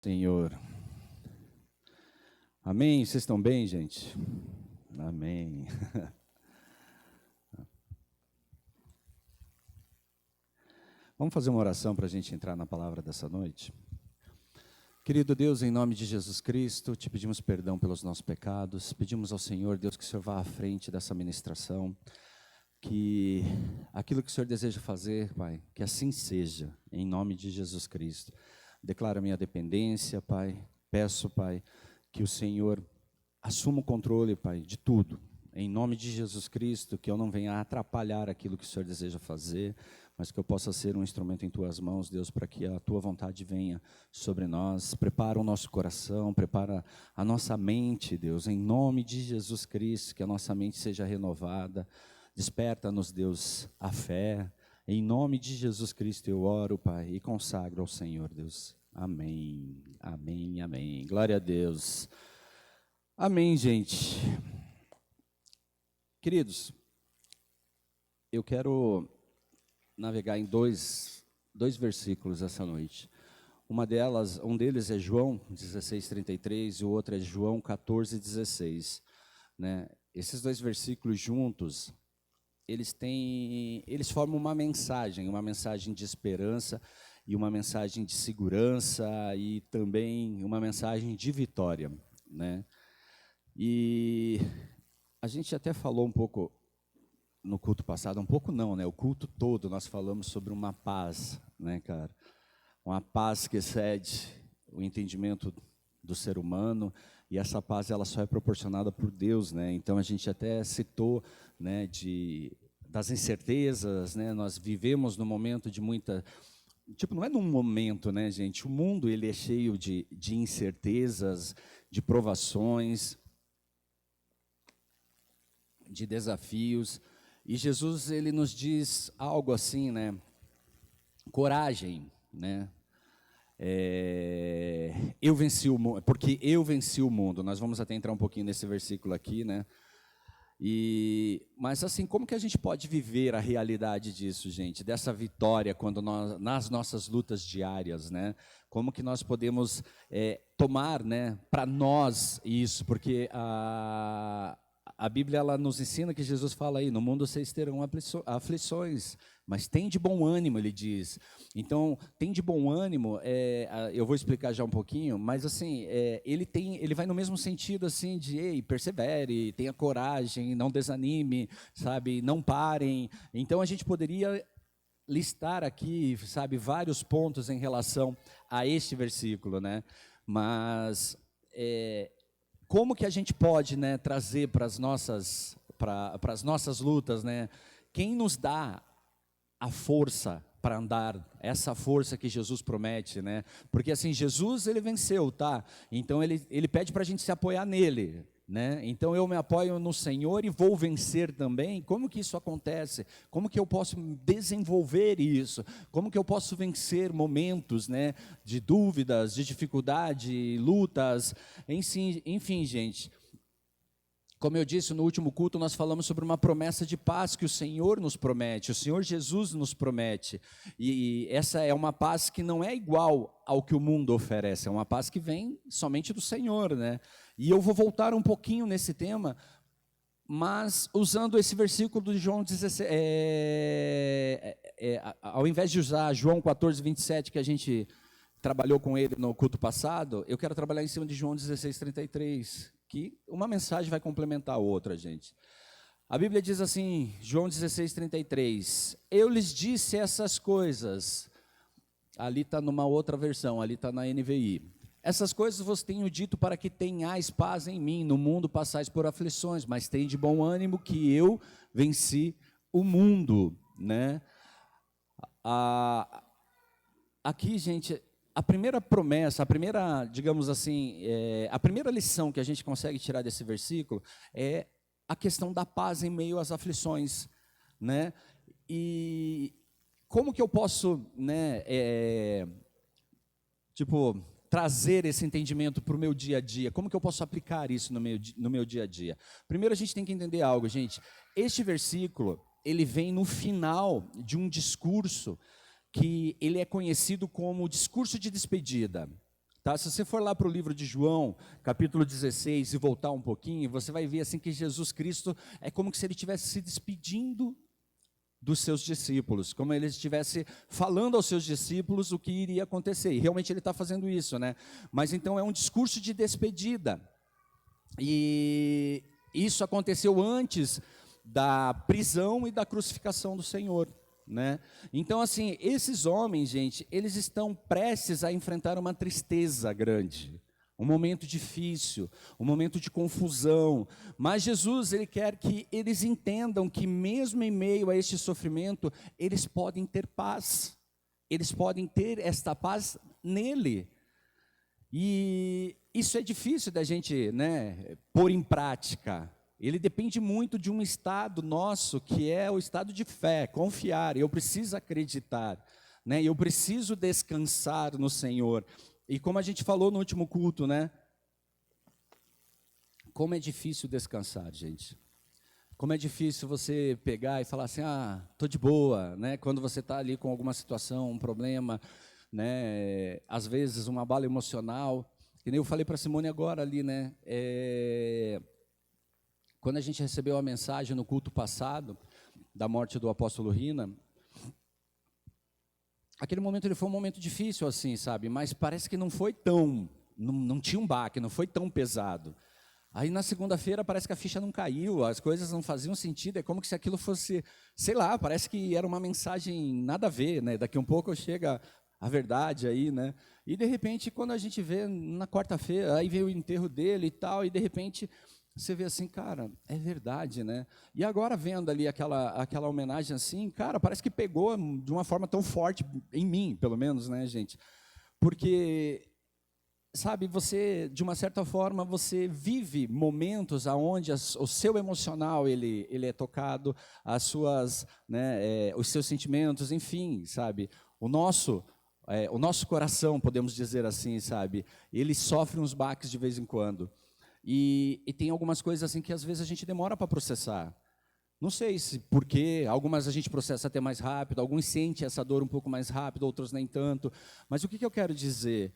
Senhor. Amém? Vocês estão bem, gente? Amém. Vamos fazer uma oração para a gente entrar na palavra dessa noite? Querido Deus, em nome de Jesus Cristo, te pedimos perdão pelos nossos pecados, pedimos ao Senhor, Deus, que o Senhor vá à frente dessa ministração, que aquilo que o Senhor deseja fazer, Pai, que assim seja, em nome de Jesus Cristo. Declaro a minha dependência, Pai, peço, Pai, que o Senhor assuma o controle, Pai, de tudo, em nome de Jesus Cristo, que eu não venha atrapalhar aquilo que o Senhor deseja fazer, mas que eu possa ser um instrumento em Tuas mãos, Deus, para que a Tua vontade venha sobre nós. Prepara o nosso coração, prepara a nossa mente, Deus, em nome de Jesus Cristo, que a nossa mente seja renovada. Desperta-nos, Deus, a fé. Em nome de Jesus Cristo eu oro, Pai, e consagro ao Senhor, Deus. Amém, amém, amém. Glória a Deus. Amém, gente. Queridos, eu quero navegar em dois versículos essa noite. Um deles é João 16:33 e o outro é João 14:16, né? Esses dois versículos juntos, eles formam uma mensagem de esperança e uma mensagem de segurança e também uma mensagem de vitória, né? E a gente até falou um pouco no culto passado, um pouco não, né? O culto todo nós falamos sobre uma paz, né, cara? Uma paz que excede o entendimento do ser humano, e essa paz ela só é proporcionada por Deus, né? Então a gente até citou, né, das incertezas, né? Nós vivemos num momento de muita, tipo, não é num momento, né, gente? O mundo ele é cheio de incertezas, de provações, de desafios, e Jesus ele nos diz algo assim, né? Coragem, né? Eu venci o mundo, porque eu venci o mundo. Nós vamos até entrar um pouquinho nesse versículo aqui, né? Mas assim, como que a gente pode viver a realidade disso, gente? Dessa vitória quando nas nossas lutas diárias, né? Como que nós podemos tomar, né, para nós isso? Porque a Bíblia ela nos ensina que Jesus fala aí, no mundo vocês terão aflições, mas tem de bom ânimo, ele diz. Então, tem de bom ânimo, eu vou explicar já um pouquinho, mas assim, ele vai no mesmo sentido assim de, ei, persevere, tenha coragem, não desanime, sabe, não parem. Então, a gente poderia listar aqui, sabe, vários pontos em relação a este versículo, né? Mas como que a gente pode, né, trazer para as nossas lutas, né? Quem nos dá a força para andar, essa força que Jesus promete, né? Porque assim, Jesus ele venceu, tá? Então ele pede para a gente se apoiar nele, né? Então eu me apoio no Senhor e vou vencer também. Como que isso acontece? Como que eu posso desenvolver isso? Como que eu posso vencer momentos, né, de dúvidas, de dificuldade, lutas, enfim, gente. Como eu disse no último culto, nós falamos sobre uma promessa de paz que o Senhor nos promete, o Senhor Jesus nos promete. E essa é uma paz que não é igual ao que o mundo oferece, é uma paz que vem somente do Senhor, né? E eu vou voltar um pouquinho nesse tema, mas usando esse versículo de João 16, ao invés de usar João 14:27, que a gente trabalhou com ele no culto passado, eu quero trabalhar em cima de João 16:33, que uma mensagem vai complementar a outra, gente. A Bíblia diz assim, João 16:33, eu lhes disse essas coisas, ali está numa outra versão, ali está na NVI, essas coisas vos tenho dito para que tenhais paz em mim, no mundo passais por aflições, mas tem de bom ânimo que eu venci o mundo, né? Aqui, gente, a primeira promessa, digamos assim, a primeira lição que a gente consegue tirar desse versículo é a questão da paz em meio às aflições, né? E como que eu posso, né, trazer esse entendimento para o meu dia a dia? Como que eu posso aplicar isso no meu dia a dia? Primeiro a gente tem que entender algo, gente. Este versículo, ele vem no final de um discurso que ele é conhecido como o discurso de despedida. Tá? Se você for lá para o livro de João, capítulo 16, e voltar um pouquinho, você vai ver assim que Jesus Cristo é como se ele estivesse se despedindo dos seus discípulos, como ele estivesse falando aos seus discípulos o que iria acontecer, e realmente ele está fazendo isso, né? Mas então é um discurso de despedida, e isso aconteceu antes da prisão e da crucificação do Senhor, né? Então assim, esses homens, gente, eles estão prestes a enfrentar uma tristeza grande, um momento difícil, um momento de confusão, mas Jesus, ele quer que eles entendam que mesmo em meio a este sofrimento, eles podem ter paz, eles podem ter esta paz nele, e isso é difícil da gente, né, pôr em prática. Ele depende muito de um estado nosso, que é o estado de fé, confiar, eu preciso acreditar, né, eu preciso descansar no Senhor. E como a gente falou no último culto, né? Como é difícil descansar, gente. Como é difícil você pegar e falar assim, tô de boa, né? Quando você está ali com alguma situação, um problema, né? Às vezes uma abalo emocional. Que nem eu falei para a Simone agora ali, né? Quando a gente recebeu a mensagem no culto passado, da morte do apóstolo Rina, aquele momento ele foi um momento difícil assim, sabe? Mas parece que não foi tão, não tinha um baque, não foi tão pesado. Aí na segunda-feira parece que a ficha não caiu, as coisas não faziam sentido, é como se aquilo fosse, sei lá, parece que era uma mensagem nada a ver, né? Daqui um pouco chega a verdade aí, né? E de repente quando a gente vê na quarta-feira, aí veio o enterro dele e tal, e de repente você vê assim, cara, é verdade, né? E agora vendo ali aquela homenagem assim, cara, parece que pegou de uma forma tão forte em mim, pelo menos, né, gente? Porque, sabe, você, de uma certa forma, você vive momentos onde o seu emocional, ele é tocado, as suas, né, os seus sentimentos, enfim, sabe? O nosso coração, podemos dizer assim, sabe? Ele sofre uns baques de vez em quando. E tem algumas coisas assim que às vezes a gente demora para processar. Não sei se porque algumas a gente processa até mais rápido, alguns sentem essa dor um pouco mais rápido, outros nem tanto. Mas o que eu quero dizer?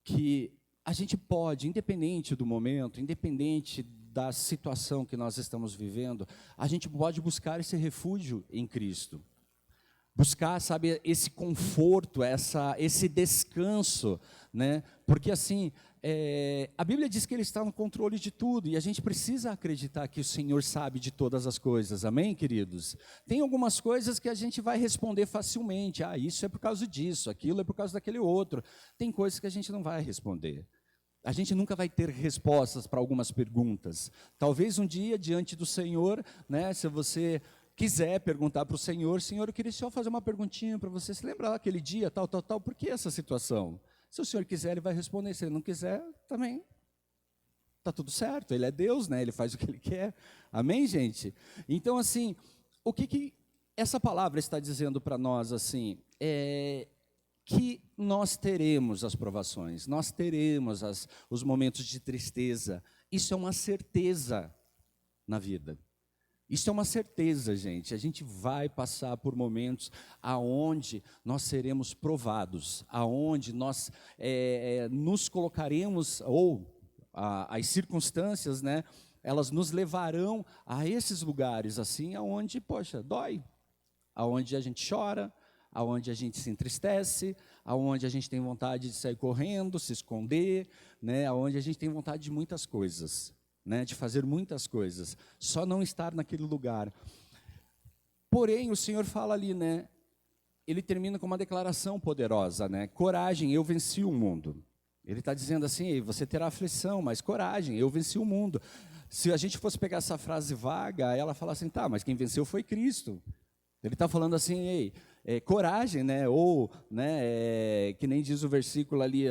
Que a gente pode, independente do momento, independente da situação que nós estamos vivendo, a gente pode buscar esse refúgio em Cristo. Buscar, sabe, esse conforto, esse descanso, né? Porque assim, a Bíblia diz que Ele está no controle de tudo, e a gente precisa acreditar que o Senhor sabe de todas as coisas, amém, queridos? Tem algumas coisas que a gente vai responder facilmente, isso é por causa disso, aquilo é por causa daquele outro. Tem coisas que a gente não vai responder. A gente nunca vai ter respostas para algumas perguntas. Talvez um dia, diante do Senhor, né, se você quiser perguntar para o Senhor, eu queria só fazer uma perguntinha para você, se lembra lá aquele dia, tal, por que essa situação? Se o Senhor quiser, Ele vai responder, se Ele não quiser, também está tudo certo, Ele é Deus, né? Ele faz o que Ele quer, amém, gente? Então, assim, o que essa palavra está dizendo para nós, assim, que nós teremos as provações, nós teremos os momentos de tristeza, isso é uma certeza na vida. Isso é uma certeza, gente. A gente vai passar por momentos aonde nós seremos provados, aonde nós nos colocaremos, ou as circunstâncias, né, elas nos levarão a esses lugares, assim, aonde, poxa, dói, aonde a gente chora, aonde a gente se entristece, aonde a gente tem vontade de sair correndo, se esconder, né, aonde a gente tem vontade de muitas coisas. Né, de fazer muitas coisas, só não estar naquele lugar. Porém, o Senhor fala ali, né, Ele termina com uma declaração poderosa, né, coragem, eu venci o mundo. Ele está dizendo assim, você terá aflição, mas coragem, eu venci o mundo. Se a gente fosse pegar essa frase vaga, ela fala assim, tá, mas quem venceu foi Cristo. Ele está falando assim, coragem, né, ou, né, que nem diz o versículo ali,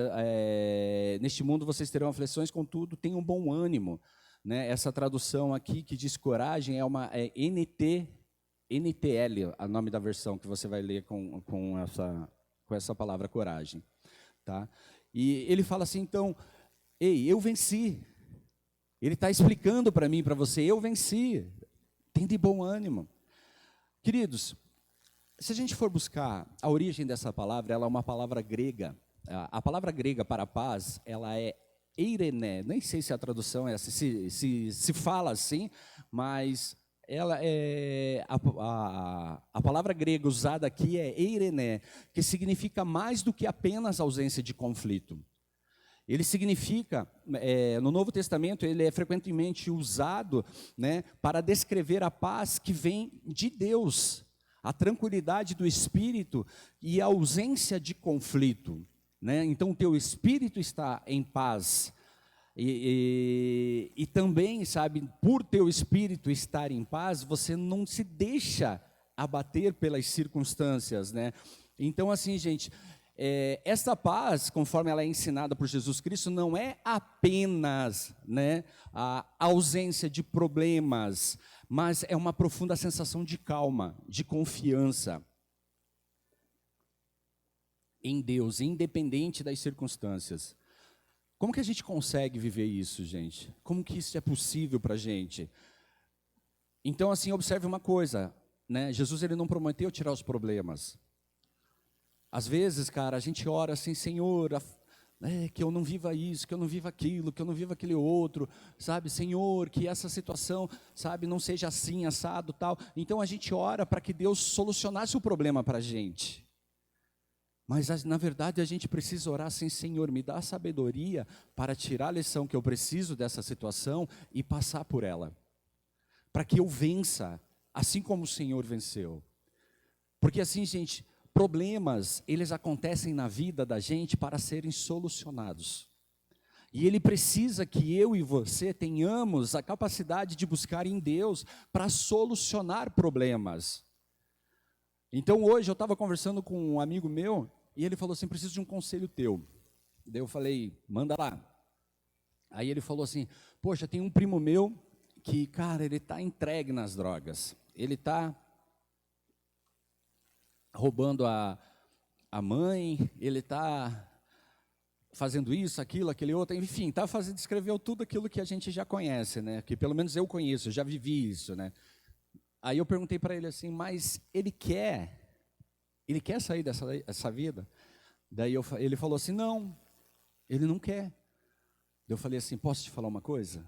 neste mundo vocês terão aflições, contudo, tenham bom ânimo. Né, essa tradução aqui que diz coragem é uma NTL, o nome da versão que você vai ler com essa palavra coragem. Tá? E ele fala assim, então, eu venci. Ele está explicando para mim, para você, eu venci. Tem de bom ânimo. Queridos, se a gente for buscar a origem dessa palavra, ela é uma palavra grega. A palavra grega para paz, ela é eirene, nem sei se a tradução é essa, se fala assim, mas ela é, a palavra grega usada aqui é eirene, que significa mais do que apenas ausência de conflito. Ele significa, no Novo Testamento, ele é frequentemente usado, né, para descrever a paz que vem de Deus, a tranquilidade do espírito e a ausência de conflito, né? Então, o teu espírito está em paz. E também, sabe, por teu espírito estar em paz, você não se deixa abater pelas circunstâncias, né? Então, assim, gente, essa paz, conforme ela é ensinada por Jesus Cristo, não é apenas, né, a ausência de problemas, mas é uma profunda sensação de calma, de confiança em Deus, independente das circunstâncias. Como que a gente consegue viver isso, gente? Como que isso é possível para a gente? Então, assim, observe uma coisa, né? Jesus, ele não prometeu tirar os problemas. Às vezes, cara, a gente ora assim, Senhor, que eu não viva isso, que eu não viva aquilo, que eu não viva aquele outro, sabe? Senhor, que essa situação, sabe, não seja assim, assado, tal. Então, a gente ora para que Deus solucionasse o problema para a gente. Mas, na verdade, a gente precisa orar assim, Senhor, me dá sabedoria para tirar a lição que eu preciso dessa situação e passar por ela. Para que eu vença, assim como o Senhor venceu. Porque assim, gente, problemas, eles acontecem na vida da gente para serem solucionados. E Ele precisa que eu e você tenhamos a capacidade de buscar em Deus para solucionar problemas. Então, hoje eu estava conversando com um amigo meu, e ele falou assim, preciso de um conselho teu. Daí eu falei, manda lá. Aí ele falou assim, poxa, tem um primo meu que, cara, ele está entregue nas drogas. Ele está roubando a mãe, ele está fazendo isso, aquilo, aquele outro, enfim, descreveu tudo aquilo que a gente já conhece, né? Que pelo menos eu conheço, já vivi isso, né? Aí eu perguntei para ele assim, mas ele quer sair dessa vida? Daí ele falou assim, não, ele não quer. Eu falei assim, posso te falar uma coisa?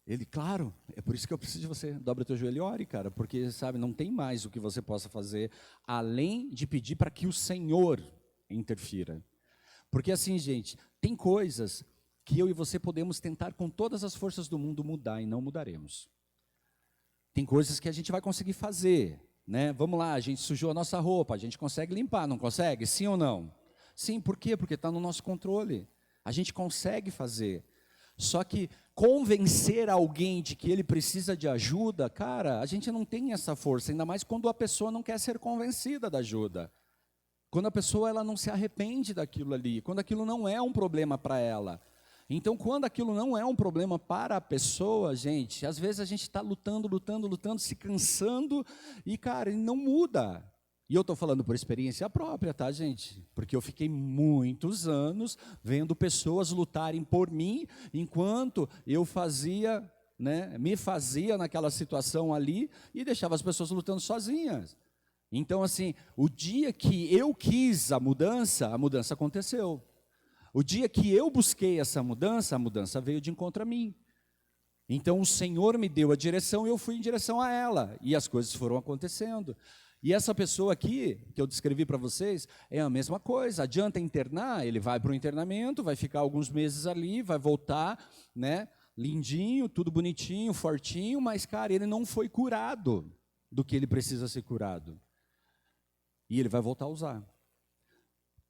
Ele, claro, é por isso que eu preciso de você. Dobra o teu joelho e ore, cara, porque, sabe, não tem mais o que você possa fazer, além de pedir para que o Senhor interfira. Porque assim, gente, tem coisas que eu e você podemos tentar com todas as forças do mundo mudar e não mudaremos. Tem coisas que a gente vai conseguir fazer, né? Vamos lá, a gente sujou a nossa roupa, a gente consegue limpar, não consegue? Sim ou não? Sim, por quê? Porque está no nosso controle. A gente consegue fazer. Só que convencer alguém de que ele precisa de ajuda, cara, a gente não tem essa força, ainda mais quando a pessoa não quer ser convencida da ajuda. Quando a pessoa ela não se arrepende daquilo ali, quando aquilo não é um problema para ela. Então, quando aquilo não é um problema para a pessoa, gente, às vezes a gente está lutando, se cansando e, cara, não muda. E eu estou falando por experiência própria, tá, gente? Porque eu fiquei muitos anos vendo pessoas lutarem por mim, enquanto eu fazia, né, me fazia naquela situação ali e deixava as pessoas lutando sozinhas. Então, assim, o dia que eu quis a mudança aconteceu. O dia que eu busquei essa mudança, a mudança veio de encontro a mim. Então, o Senhor me deu a direção e eu fui em direção a ela. E as coisas foram acontecendo. E essa pessoa aqui, que eu descrevi para vocês, é a mesma coisa. Adianta internar, ele vai para o internamento, vai ficar alguns meses ali, vai voltar, né, lindinho, tudo bonitinho, fortinho, mas, cara, ele não foi curado do que ele precisa ser curado. E ele vai voltar a usar.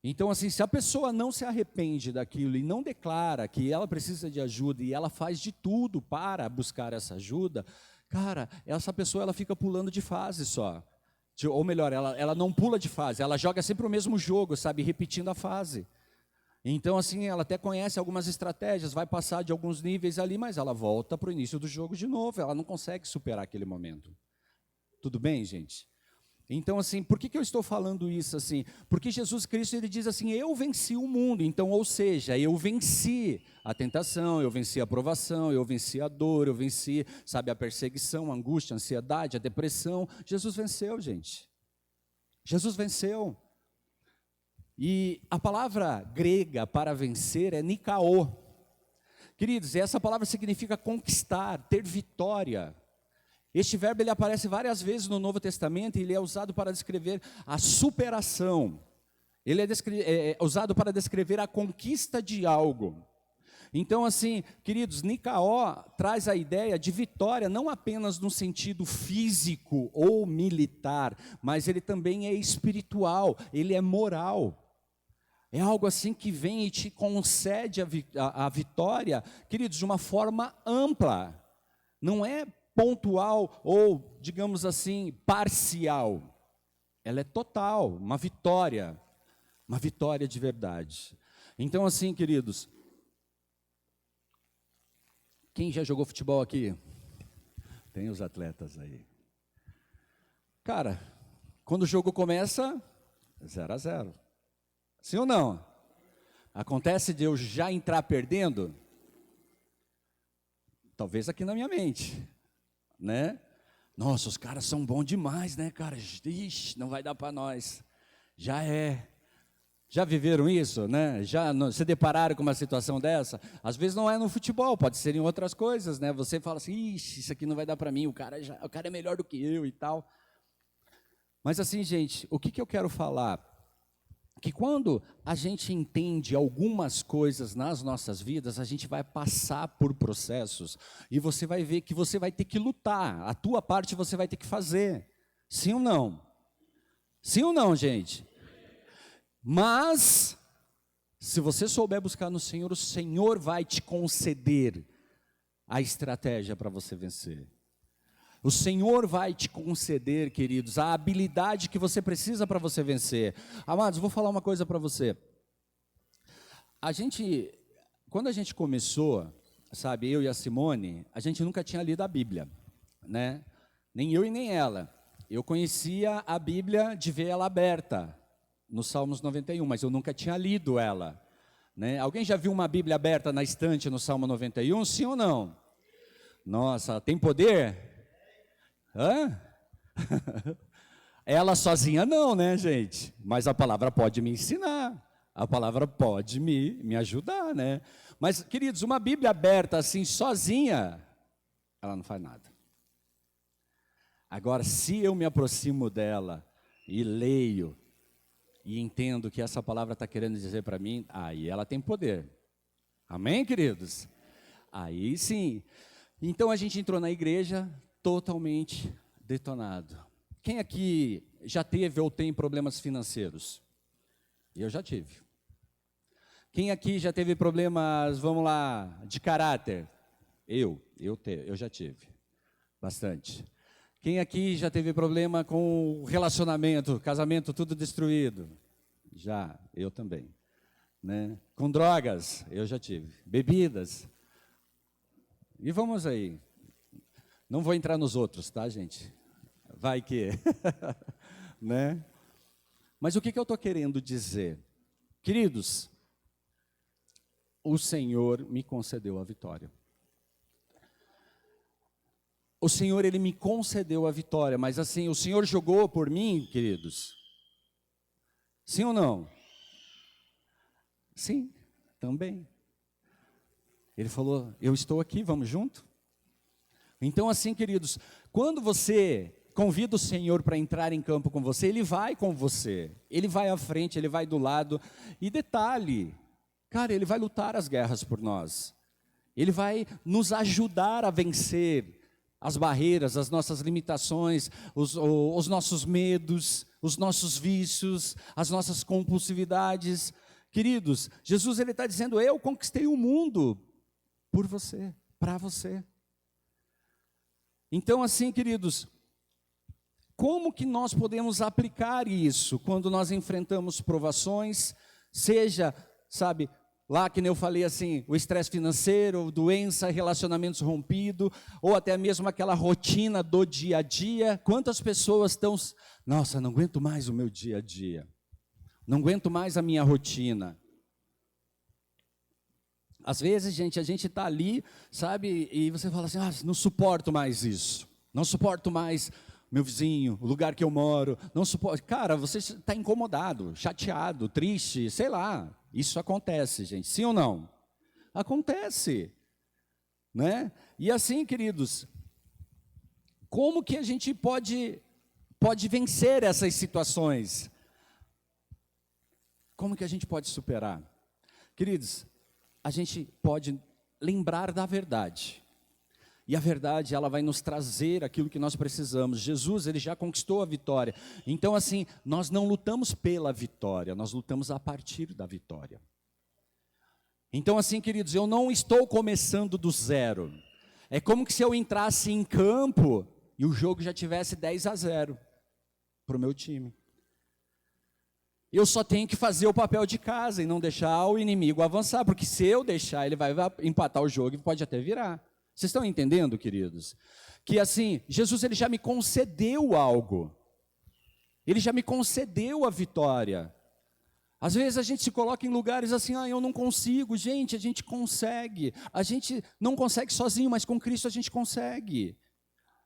Então, assim, se a pessoa não se arrepende daquilo e não declara que ela precisa de ajuda e ela faz de tudo para buscar essa ajuda, cara, essa pessoa ela fica pulando de fase só. Ou melhor, ela não pula de fase, ela joga sempre o mesmo jogo, sabe, repetindo a fase. Então, assim, ela até conhece algumas estratégias, vai passar de alguns níveis ali, mas ela volta para o início do jogo de novo, ela não consegue superar aquele momento. Tudo bem, gente? Então, assim, por que eu estou falando isso assim? Porque Jesus Cristo, ele diz assim, eu venci o mundo. Então, ou seja, eu venci a tentação, eu venci a provação, eu venci a dor, eu venci, sabe, a perseguição, a angústia, a ansiedade, a depressão. Jesus venceu, gente. Jesus venceu. E a palavra grega para vencer é nikaô. Queridos, essa palavra significa conquistar, ter vitória. Este verbo ele aparece várias vezes no Novo Testamento e ele é usado para descrever a superação. Ele é usado para descrever a conquista de algo. Então, assim, queridos, nikaó traz a ideia de vitória não apenas no sentido físico ou militar, mas ele também é espiritual, ele é moral. É algo assim que vem e te concede a vitória, queridos, de uma forma ampla. Não é pontual ou, digamos assim, parcial. Ela é total, uma vitória de verdade. Então, assim, queridos, quem já jogou futebol aqui? Tem os atletas aí. Cara, quando o jogo começa, 0-0. Sim ou não? Acontece de eu já entrar perdendo? Talvez aqui na minha mente, né? Nossa, os caras são bons demais, né, cara? Ixi, não vai dar para nós. Já é. Já viveram isso, né? Já se depararam com uma situação dessa? Às vezes não é no futebol, pode ser em outras coisas, né? Você fala assim, ixi, isso aqui não vai dar para mim, o cara é melhor do que eu e tal. Mas assim, gente, o que eu quero falar? Que quando a gente entende algumas coisas nas nossas vidas, a gente vai passar por processos e você vai ver que você vai ter que lutar, a tua parte você vai ter que fazer. Sim ou não? Sim ou não, gente? Mas, se você souber buscar no Senhor, o Senhor vai te conceder a estratégia para você vencer. O Senhor vai te conceder, queridos, a habilidade que você precisa para você vencer. Amados, vou falar uma coisa para você. Quando a gente começou, sabe, eu e a Simone, a gente nunca tinha lido a Bíblia, né? Nem eu e nem ela. Eu conhecia a Bíblia de ver ela aberta, no Salmos 91, mas eu nunca tinha lido ela, né? Alguém já viu uma Bíblia aberta na estante no Salmo 91, sim ou não? Nossa, tem poder? Hã? Ela sozinha não, né, gente? Mas a palavra pode me ensinar, a palavra pode me ajudar, né? Mas, queridos, uma Bíblia aberta assim, sozinha, ela não faz nada. Agora, se eu me aproximo dela e leio, e entendo o que essa palavra está querendo dizer para mim, aí ela tem poder. Amém, queridos? Aí sim. Então a gente entrou na igreja totalmente detonado. Quem aqui já teve ou tem problemas financeiros? Eu já tive. Quem aqui já teve problemas, vamos lá, de caráter? Eu já tive. Bastante. Quem aqui já teve problema com relacionamento, casamento tudo destruído? Já, eu também. Né? Com drogas, eu já tive. Bebidas. E vamos aí. Não vou entrar nos outros, tá, gente? Vai que. Né? Mas o que eu estou querendo dizer? Queridos, o Senhor me concedeu a vitória. O Senhor, Ele me concedeu a vitória, mas assim, o Senhor jogou por mim, queridos? Sim ou não? Sim, também. Ele falou, eu estou aqui, vamos junto? Então assim, queridos, quando você convida o Senhor para entrar em campo com você, Ele vai com você. Ele vai à frente, Ele vai do lado. E detalhe, cara, Ele vai lutar as guerras por nós. Ele vai nos ajudar a vencer as barreiras, as nossas limitações, os nossos medos, os nossos vícios, as nossas compulsividades. Queridos, Jesus ele está dizendo, eu conquistei o mundo por você, para você. Então assim, queridos, como que nós podemos aplicar isso quando nós enfrentamos provações, seja, sabe, lá que nem eu falei assim, o estresse financeiro, doença, relacionamentos rompidos, ou até mesmo aquela rotina do dia a dia. Quantas pessoas estão, nossa, não aguento mais o meu dia a dia, não aguento mais a minha rotina. Às vezes, gente, a gente está ali, sabe, e você fala assim, não suporto mais isso, não suporto mais meu vizinho, o lugar que eu moro, não suporto. Cara, você está incomodado, chateado, triste, sei lá. Isso acontece, gente, sim ou não? Acontece, né? E assim, queridos, como que a gente pode vencer essas situações? Como que a gente pode superar? Queridos, a gente pode lembrar da verdade. E a verdade, ela vai nos trazer aquilo que nós precisamos. Jesus, ele já conquistou a vitória. Então, assim, nós não lutamos pela vitória, nós lutamos a partir da vitória. Então, assim, queridos, eu não estou começando do zero. É como que se eu entrasse em campo e o jogo já tivesse 10-0 para o meu time. Eu só tenho que fazer o papel de casa e não deixar o inimigo avançar, porque se eu deixar, ele vai empatar o jogo e pode até virar. Vocês estão entendendo, queridos? Que assim, Jesus, ele já me concedeu algo. Ele já me concedeu a vitória. Às vezes a gente se coloca em lugares assim, eu não consigo. Gente, a gente consegue. A gente não consegue sozinho, mas com Cristo a gente consegue.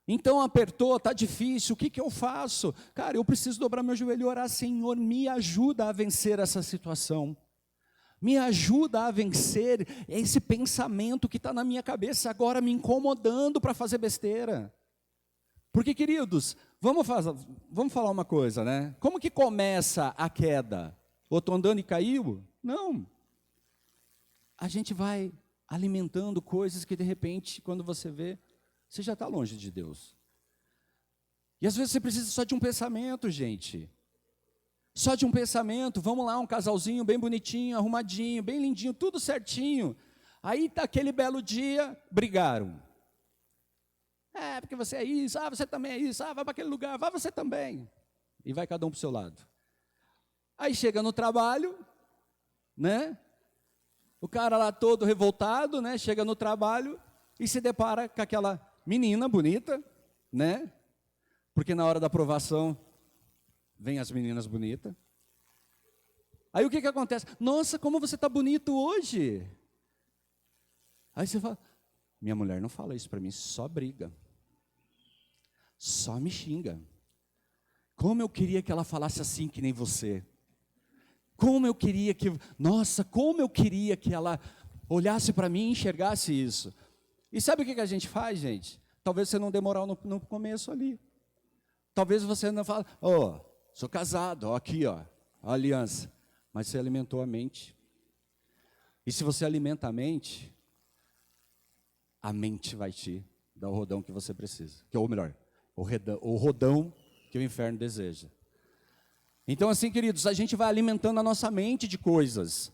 Então apertou, está difícil, o que eu faço? Cara, eu preciso dobrar meu joelho e orar, Senhor, me ajuda a vencer essa situação. Me ajuda a vencer esse pensamento que está na minha cabeça agora me incomodando para fazer besteira. Porque, queridos, vamos falar uma coisa, né? Como que começa a queda? Ou estou andando e caiu? Não. A gente vai alimentando coisas que de repente, quando você vê, você já está longe de Deus. E às vezes você precisa só de um pensamento, gente. Só de um pensamento, vamos lá, um casalzinho bem bonitinho, arrumadinho, bem lindinho, tudo certinho. Aí está aquele belo dia, brigaram. Porque você é isso, você também é isso, vai para aquele lugar, vai você também. E vai cada um para o seu lado. Aí chega no trabalho, né? O cara lá todo revoltado, né? Chega no trabalho e se depara com aquela menina bonita, né? Porque na hora da aprovação vem as meninas bonitas. Aí o que acontece? Nossa, como você está bonito hoje. Aí você fala, minha mulher não fala isso para mim, só briga. Só me xinga. Como eu queria que ela falasse assim que nem você. Como eu queria que, nossa, como eu queria que ela olhasse para mim e enxergasse isso. E sabe o que a gente faz, gente? Talvez você não demorar no começo ali. Talvez você não fale, sou casado, aqui, a aliança. Mas você alimentou a mente. E se você alimenta a mente vai te dar o rodão que você precisa. Ou melhor, o rodão que o inferno deseja. Então assim, queridos, a gente vai alimentando a nossa mente de coisas.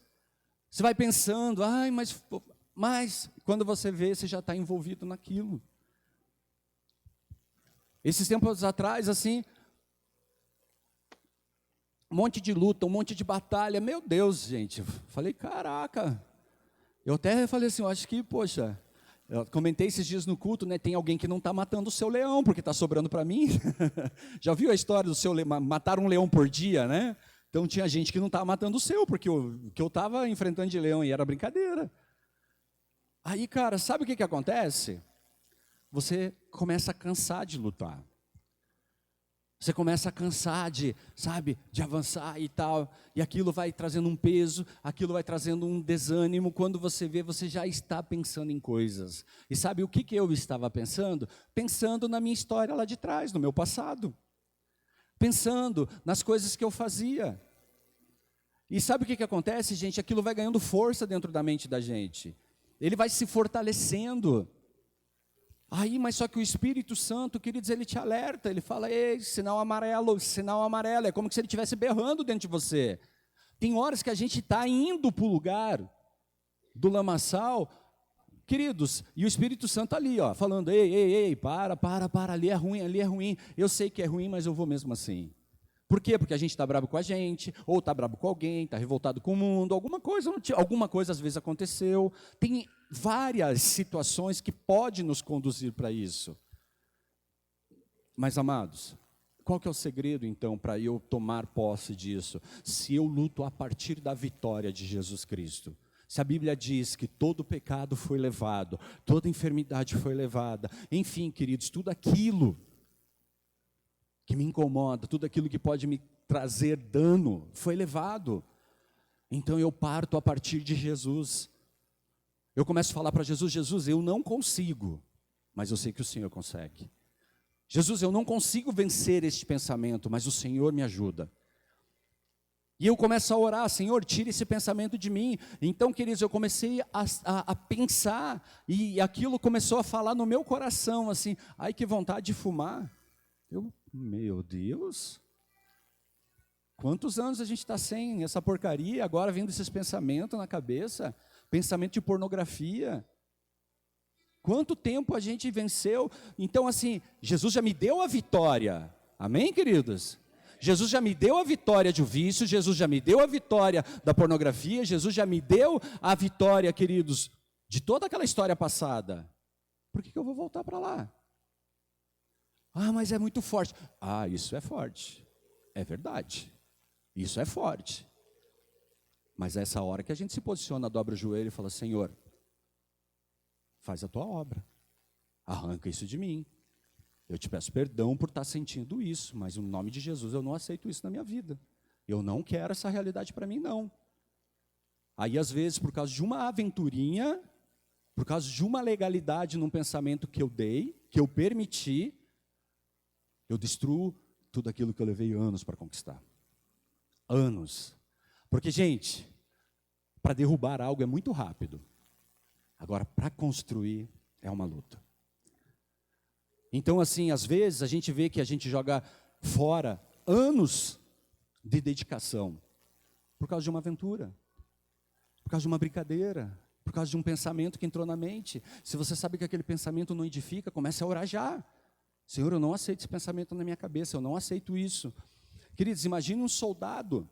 Você vai pensando, mas quando você vê, você já está envolvido naquilo. Esses tempos atrás, assim, um monte de luta, um monte de batalha, meu Deus, gente, falei, caraca, eu até falei assim, eu acho que, poxa, eu comentei esses dias no culto, né, tem alguém que não está matando o seu leão, porque está sobrando para mim, já viu a história do seu leão, matar um leão por dia, né, então tinha gente que não estava matando o seu, porque o que eu estava enfrentando de leão e era brincadeira. Aí, cara, sabe o que acontece? Você começa a cansar de lutar. Você começa a cansar de avançar e tal, e aquilo vai trazendo um peso, aquilo vai trazendo um desânimo, quando você vê, você já está pensando em coisas. E sabe o que eu estava pensando? Pensando na minha história lá de trás, no meu passado. Pensando nas coisas que eu fazia. E sabe o que acontece, gente? Aquilo vai ganhando força dentro da mente da gente. Ele vai se fortalecendo. Aí, mas só que o Espírito Santo, queridos, ele te alerta, ele fala, ei, sinal amarelo, é como se ele estivesse berrando dentro de você. Tem horas que a gente está indo para o lugar do lamaçal, queridos, e o Espírito Santo ali, falando, ei, para, ali é ruim, eu sei que é ruim, mas eu vou mesmo assim. Por quê? Porque a gente está bravo com a gente, ou está bravo com alguém, está revoltado com o mundo, alguma coisa às vezes aconteceu. Tem várias situações que podem nos conduzir para isso. Mas, amados, qual que é o segredo, então, para eu tomar posse disso? Se eu luto a partir da vitória de Jesus Cristo. Se a Bíblia diz que todo pecado foi levado, toda enfermidade foi levada, enfim, queridos, tudo aquilo que me incomoda, tudo aquilo que pode me trazer dano, foi levado. Então eu parto a partir de Jesus. Eu começo a falar para Jesus: Jesus, eu não consigo, mas eu sei que o Senhor consegue. Jesus, eu não consigo vencer este pensamento, mas o Senhor me ajuda. E eu começo a orar: Senhor, tira esse pensamento de mim. Então, queridos, eu comecei a pensar, e aquilo começou a falar no meu coração, assim: ai, que vontade de fumar. Meu Deus, quantos anos a gente está sem essa porcaria, agora vindo esses pensamentos na cabeça, pensamento de pornografia. Quanto tempo a gente venceu? Então, assim, Jesus já me deu a vitória, amém, queridos? Jesus já me deu a vitória do vício, Jesus já me deu a vitória da pornografia, Jesus já me deu a vitória, queridos, de toda aquela história passada. Por que eu vou voltar para lá? Ah, mas é muito forte. Ah, isso é forte, é verdade, isso é forte. Mas é essa hora que a gente se posiciona, dobra o joelho e fala: Senhor, faz a tua obra, arranca isso de mim. Eu te peço perdão por estar sentindo isso, mas no nome de Jesus eu não aceito isso na minha vida. Eu não quero essa realidade para mim, não. Aí às vezes, por causa de uma aventurinha, por causa de uma legalidade num pensamento que eu dei, que eu permiti, eu destruo tudo aquilo que eu levei anos para conquistar. Anos. Porque, gente, para derrubar algo é muito rápido. Agora, para construir é uma luta. Então, assim, às vezes a gente vê que a gente joga fora anos de dedicação por causa de uma aventura, por causa de uma brincadeira, por causa de um pensamento que entrou na mente. Se você sabe que aquele pensamento não edifica, comece a orar já. Senhor, eu não aceito esse pensamento na minha cabeça, eu não aceito isso. Queridos, imagine um soldado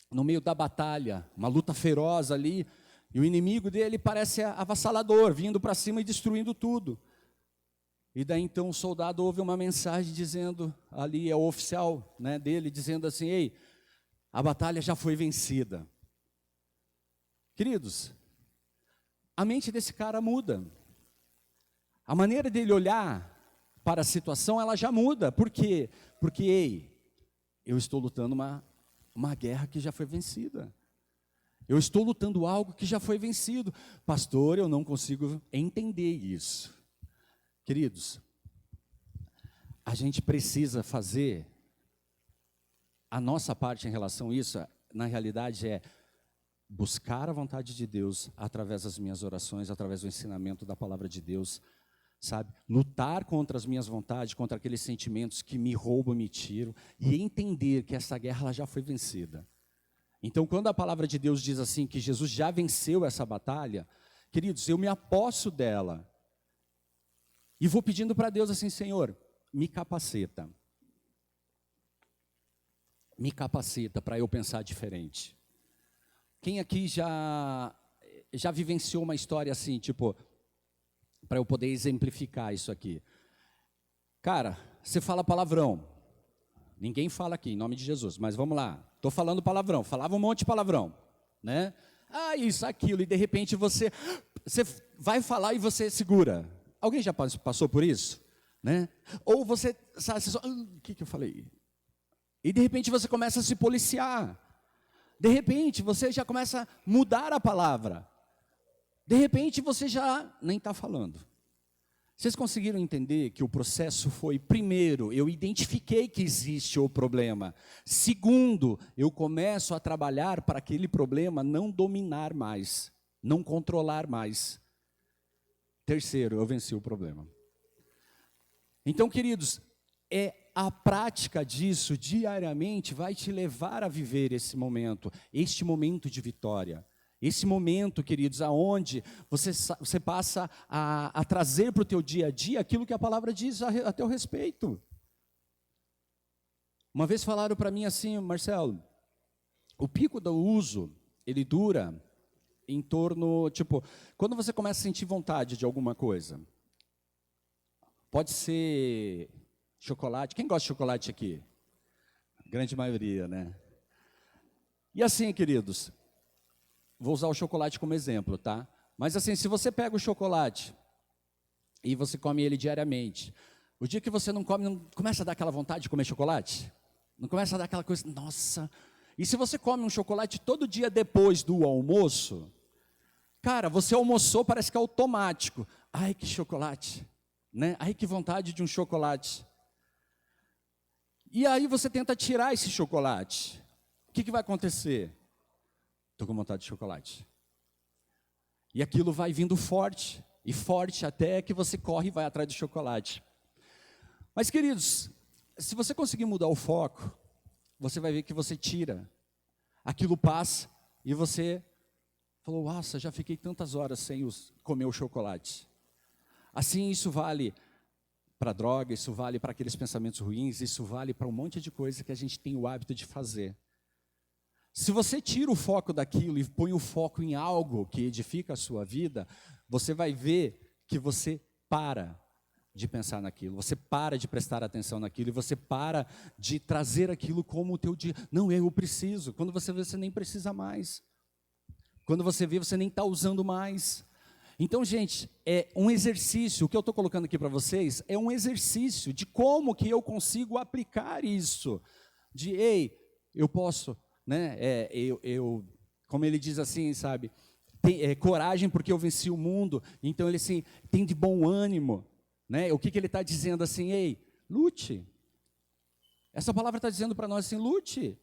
no meio da batalha, uma luta feroz ali, e o inimigo dele parece avassalador, vindo para cima e destruindo tudo. E daí então o soldado ouve uma mensagem dizendo, ali é o oficial, né, dele, dizendo assim: ei, a batalha já foi vencida. Queridos, a mente desse cara muda. A maneira dele olhar para a situação, ela já muda. Por quê? Porque, ei, eu estou lutando uma guerra que já foi vencida. Eu estou lutando algo que já foi vencido. Pastor, eu não consigo entender isso. Queridos, a gente precisa fazer a nossa parte em relação a isso, na realidade é buscar a vontade de Deus através das minhas orações, através do ensinamento da palavra de Deus, sabe? Lutar contra as minhas vontades, contra aqueles sentimentos que me roubam, me tiram, e entender que essa guerra ela já foi vencida. Então, quando a palavra de Deus diz assim, que Jesus já venceu essa batalha, queridos, eu me aposso dela, e vou pedindo para Deus assim: Senhor, me capacita para eu pensar diferente. Quem aqui já vivenciou uma história assim, tipo, para eu poder exemplificar isso aqui? Cara, você fala palavrão, ninguém fala aqui, em nome de Jesus, mas vamos lá, estou falando palavrão, falava um monte de palavrão, né? Ah, isso, aquilo, e de repente você vai falar e você segura. Alguém já passou por isso? Né? Ou você sabe, o que eu falei? E de repente você começa a se policiar. De repente você já começa a mudar a palavra. De repente você já nem está falando. Vocês conseguiram entender que o processo foi: primeiro, eu identifiquei que existe o problema. Segundo, eu começo a trabalhar para aquele problema não dominar mais, não controlar mais. Terceiro, eu venci o problema. Então, queridos, a prática disso diariamente vai te levar a viver esse momento de vitória. Esse momento, queridos, aonde você passa a trazer para o teu dia a dia aquilo que a palavra diz a teu respeito. Uma vez falaram para mim assim: Marcelo, o pico do uso, ele dura em torno, tipo, quando você começa a sentir vontade de alguma coisa, pode ser chocolate. Quem gosta de chocolate aqui? A grande maioria, né? E assim, queridos, vou usar o chocolate como exemplo, tá? Mas assim, se você pega o chocolate e você come ele diariamente, O dia que você não come, não começa a dar aquela vontade de comer chocolate? Não começa a dar aquela coisa, nossa. E se você come um chocolate todo dia depois do almoço, cara, você almoçou, parece que é automático. Ai, que chocolate, né? Ai, que vontade de um chocolate. E aí você tenta tirar esse chocolate. O que vai acontecer? Estou com vontade de chocolate. E aquilo vai vindo forte, e forte até que você corre e vai atrás do chocolate. Mas, queridos, se você conseguir mudar o foco, você vai ver que você tira. Aquilo passa e você falou, nossa, já fiquei tantas horas sem comer o chocolate. Assim, isso vale para droga, isso vale para aqueles pensamentos ruins, isso vale para um monte de coisa que a gente tem o hábito de fazer. Se você tira o foco daquilo e põe o foco em algo que edifica a sua vida, você vai ver que você para de pensar naquilo, você para de prestar atenção naquilo, e você para de trazer aquilo como o teu dia. Não, eu preciso. Quando você vê, você nem precisa mais. Quando você vê, você nem está usando mais. Então, gente, é um exercício, o que eu estou colocando aqui para vocês, é um exercício de como que eu consigo aplicar isso. De, ei, eu posso, né, como ele diz assim, sabe, coragem porque eu venci o mundo. Então, ele assim, tem de bom ânimo. Né? O que ele está dizendo assim, ei, lute. Essa palavra está dizendo para nós assim, lute.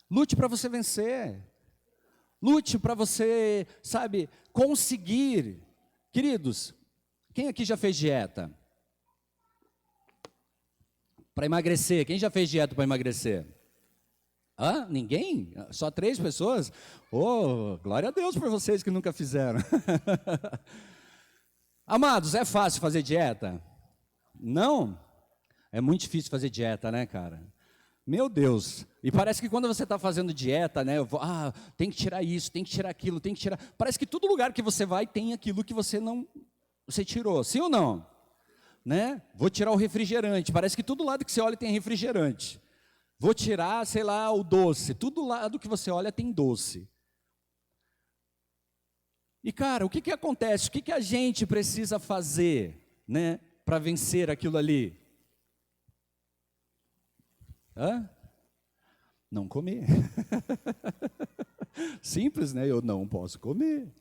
Lute para você vencer. Lute para você, sabe, conseguir. Queridos, quem aqui já fez dieta? Para emagrecer, quem já fez dieta para emagrecer? Hã? Ninguém? Só 3 pessoas? Oh, glória a Deus por vocês que nunca fizeram. Amados, é fácil fazer dieta? Não? É muito difícil fazer dieta, né, cara? Meu Deus. E parece que quando você está fazendo dieta, né, tem que tirar isso, tem que tirar aquilo, tem que tirar. Parece que todo lugar que você vai tem aquilo que você tirou, sim ou não? Né? Vou tirar o refrigerante. Parece que todo lado que você olha tem refrigerante. Vou tirar, sei lá, o doce. Todo lado que você olha tem doce. E, cara, o que acontece? O que a gente precisa fazer, né, para vencer aquilo ali? Não comer. Simples, né? Eu não posso comer.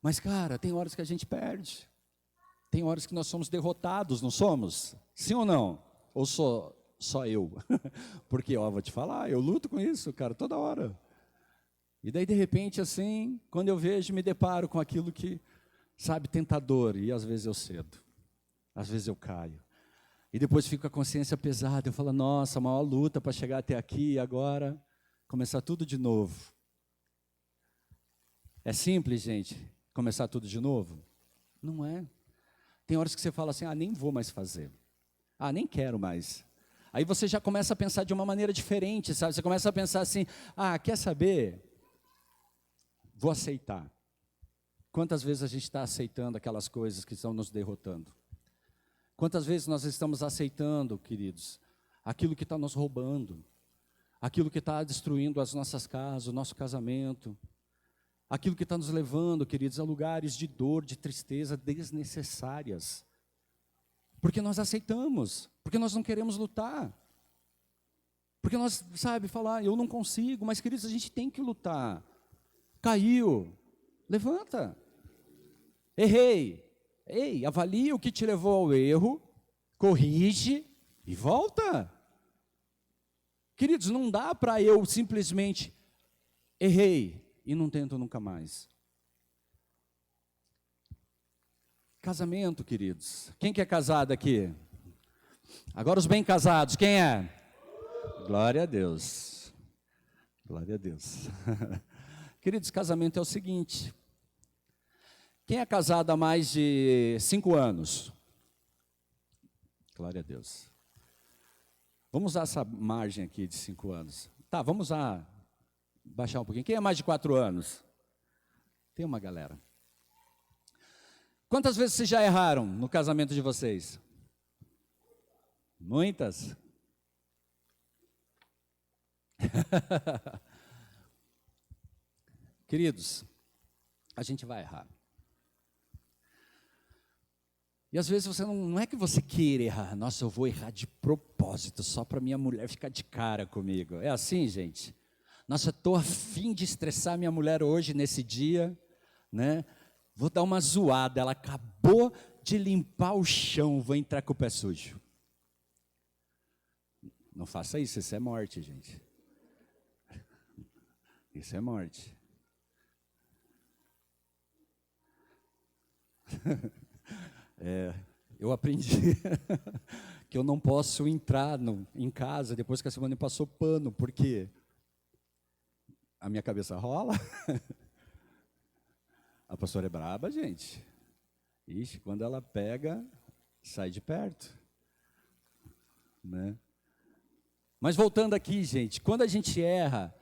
Mas, cara, tem horas que a gente perde. Tem horas que nós somos derrotados, não somos? Sim ou não? Ou só eu? Porque, vou te falar, eu luto com isso, cara, toda hora. E daí, de repente, assim, quando eu vejo, me deparo com aquilo que, sabe, tentador. E às vezes eu cedo, às vezes eu caio. E depois fico com a consciência pesada. Eu falo, nossa, a maior luta para chegar até aqui e agora começar tudo de novo. É simples, gente, começar tudo de novo? Não é. Tem horas que você fala assim, nem vou mais fazer. Nem quero mais. Aí você já começa a pensar de uma maneira diferente, sabe? Você começa a pensar assim, quer saber? Vou aceitar. Quantas vezes a gente está aceitando aquelas coisas que estão nos derrotando? Quantas vezes nós estamos aceitando, queridos, aquilo que está nos roubando, aquilo que está destruindo as nossas casas, o nosso casamento, aquilo que está nos levando, queridos, a lugares de dor, de tristeza desnecessárias. Porque nós aceitamos, porque nós não queremos lutar. Porque nós, sabe, falar, eu não consigo, mas, queridos, a gente tem que lutar. Caiu, levanta. Errei. Ei, avalie o que te levou ao erro, corrige e volta. Queridos, não dá para eu simplesmente errei e não tento nunca mais. Casamento, queridos. Quem que é casado aqui? Agora os bem casados, quem é? Glória a Deus. Glória a Deus. Queridos, casamento é o seguinte. Quem é casado há mais de 5 anos? Glória a Deus. Vamos usar essa margem aqui de 5 anos. Tá, vamos baixar um pouquinho. Quem é mais de 4 anos? Tem uma galera. Quantas vezes vocês já erraram no casamento de vocês? Muitas? Queridos, a gente vai errar. E às vezes você não é que você queira errar. Nossa, eu vou errar de propósito, só para minha mulher ficar de cara comigo. É assim, gente? Nossa, eu estou a fim de estressar minha mulher hoje, nesse dia, né? Vou dar uma zoada, ela acabou de limpar o chão, vou entrar com o pé sujo. Não faça isso é morte, gente. Isso é morte. Eu aprendi que eu não posso entrar em casa depois que a Simone passou pano, porque a minha cabeça rola. A pastora é braba, gente. Ixi, quando ela pega, sai de perto. Né? Mas voltando aqui, gente, quando a gente erra,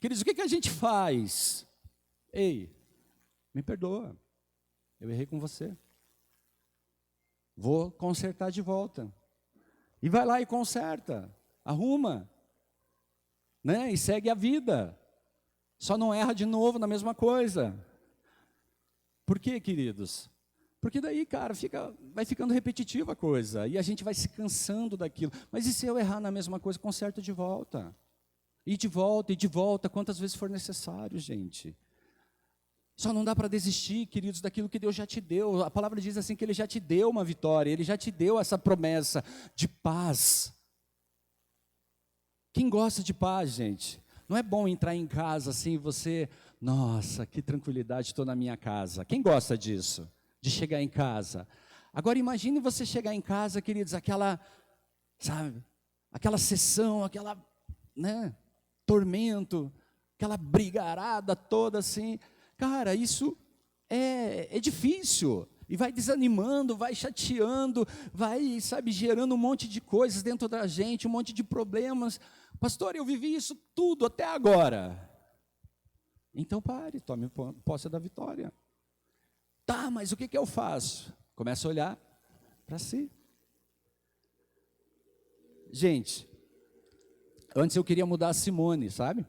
queridos, o que a gente faz? Ei, me perdoa, eu errei com você. Vou consertar de volta. E vai lá e conserta, arruma, né? E segue a vida. Só não erra de novo na mesma coisa. Por quê, queridos? Porque daí, cara, vai ficando repetitiva a coisa, e a gente vai se cansando daquilo. Mas e se eu errar na mesma coisa, conserta de volta. E de volta, quantas vezes for necessário, gente. Só não dá para desistir, queridos, daquilo que Deus já te deu. A palavra diz assim que Ele já te deu uma vitória, Ele já te deu essa promessa de paz. Quem gosta de paz, gente? Não é bom entrar em casa assim, você, nossa, que tranquilidade, estou na minha casa. Quem gosta disso? De chegar em casa. Agora imagine você chegar em casa, queridos, aquela sessão, né, tormento, aquela brigarada toda assim. Cara, isso é difícil, e vai desanimando, vai chateando, vai, gerando um monte de coisas dentro da gente, um monte de problemas. Pastor, eu vivi isso tudo até agora. Então pare, tome posse da vitória. Tá, mas o que eu faço? Começa a olhar para si. Gente, antes eu queria mudar a Simone, sabe?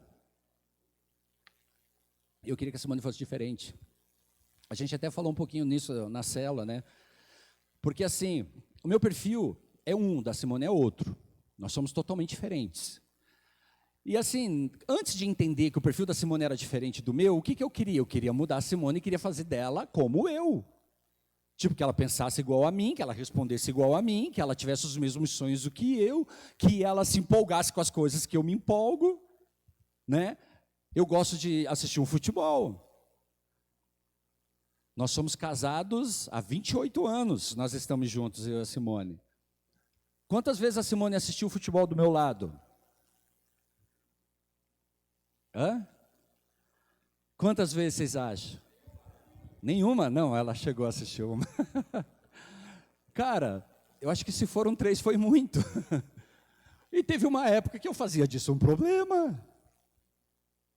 Eu queria que a Simone fosse diferente. A gente até falou um pouquinho nisso na célula, né? Porque assim, o meu perfil é um, da Simone é outro. Nós somos totalmente diferentes. E assim, antes de entender que o perfil da Simone era diferente do meu, o que eu queria? Eu queria mudar a Simone e queria fazer dela como eu. Tipo, que ela pensasse igual a mim, que ela respondesse igual a mim, que ela tivesse os mesmos sonhos do que eu, que ela se empolgasse com as coisas que eu me empolgo, né? Eu gosto de assistir um futebol. Nós somos casados há 28 anos, nós estamos juntos, eu e a Simone. Quantas vezes a Simone assistiu futebol do meu lado? Hã? Quantas vezes vocês acham? Nenhuma? Não, ela chegou a assistir uma. Cara, eu acho que se foram 3 foi muito. E teve uma época que eu fazia disso um problema.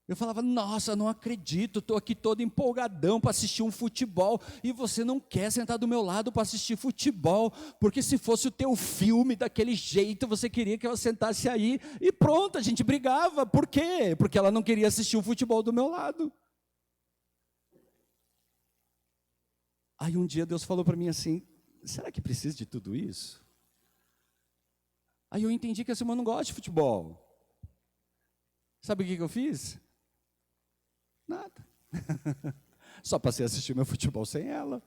Eu falava, nossa, não acredito, estou aqui todo empolgadão para assistir um futebol, e você não quer sentar do meu lado para assistir futebol, porque se fosse o teu filme daquele jeito, você queria que eu sentasse aí, e pronto, a gente brigava. Por quê? Porque ela não queria assistir o futebol do meu lado. Aí um dia Deus falou para mim assim, será que precisa de tudo isso? Aí eu entendi que a Simone não gosta de futebol. Sabe o que eu fiz? Nada. Só passei a assistir meu futebol sem ela.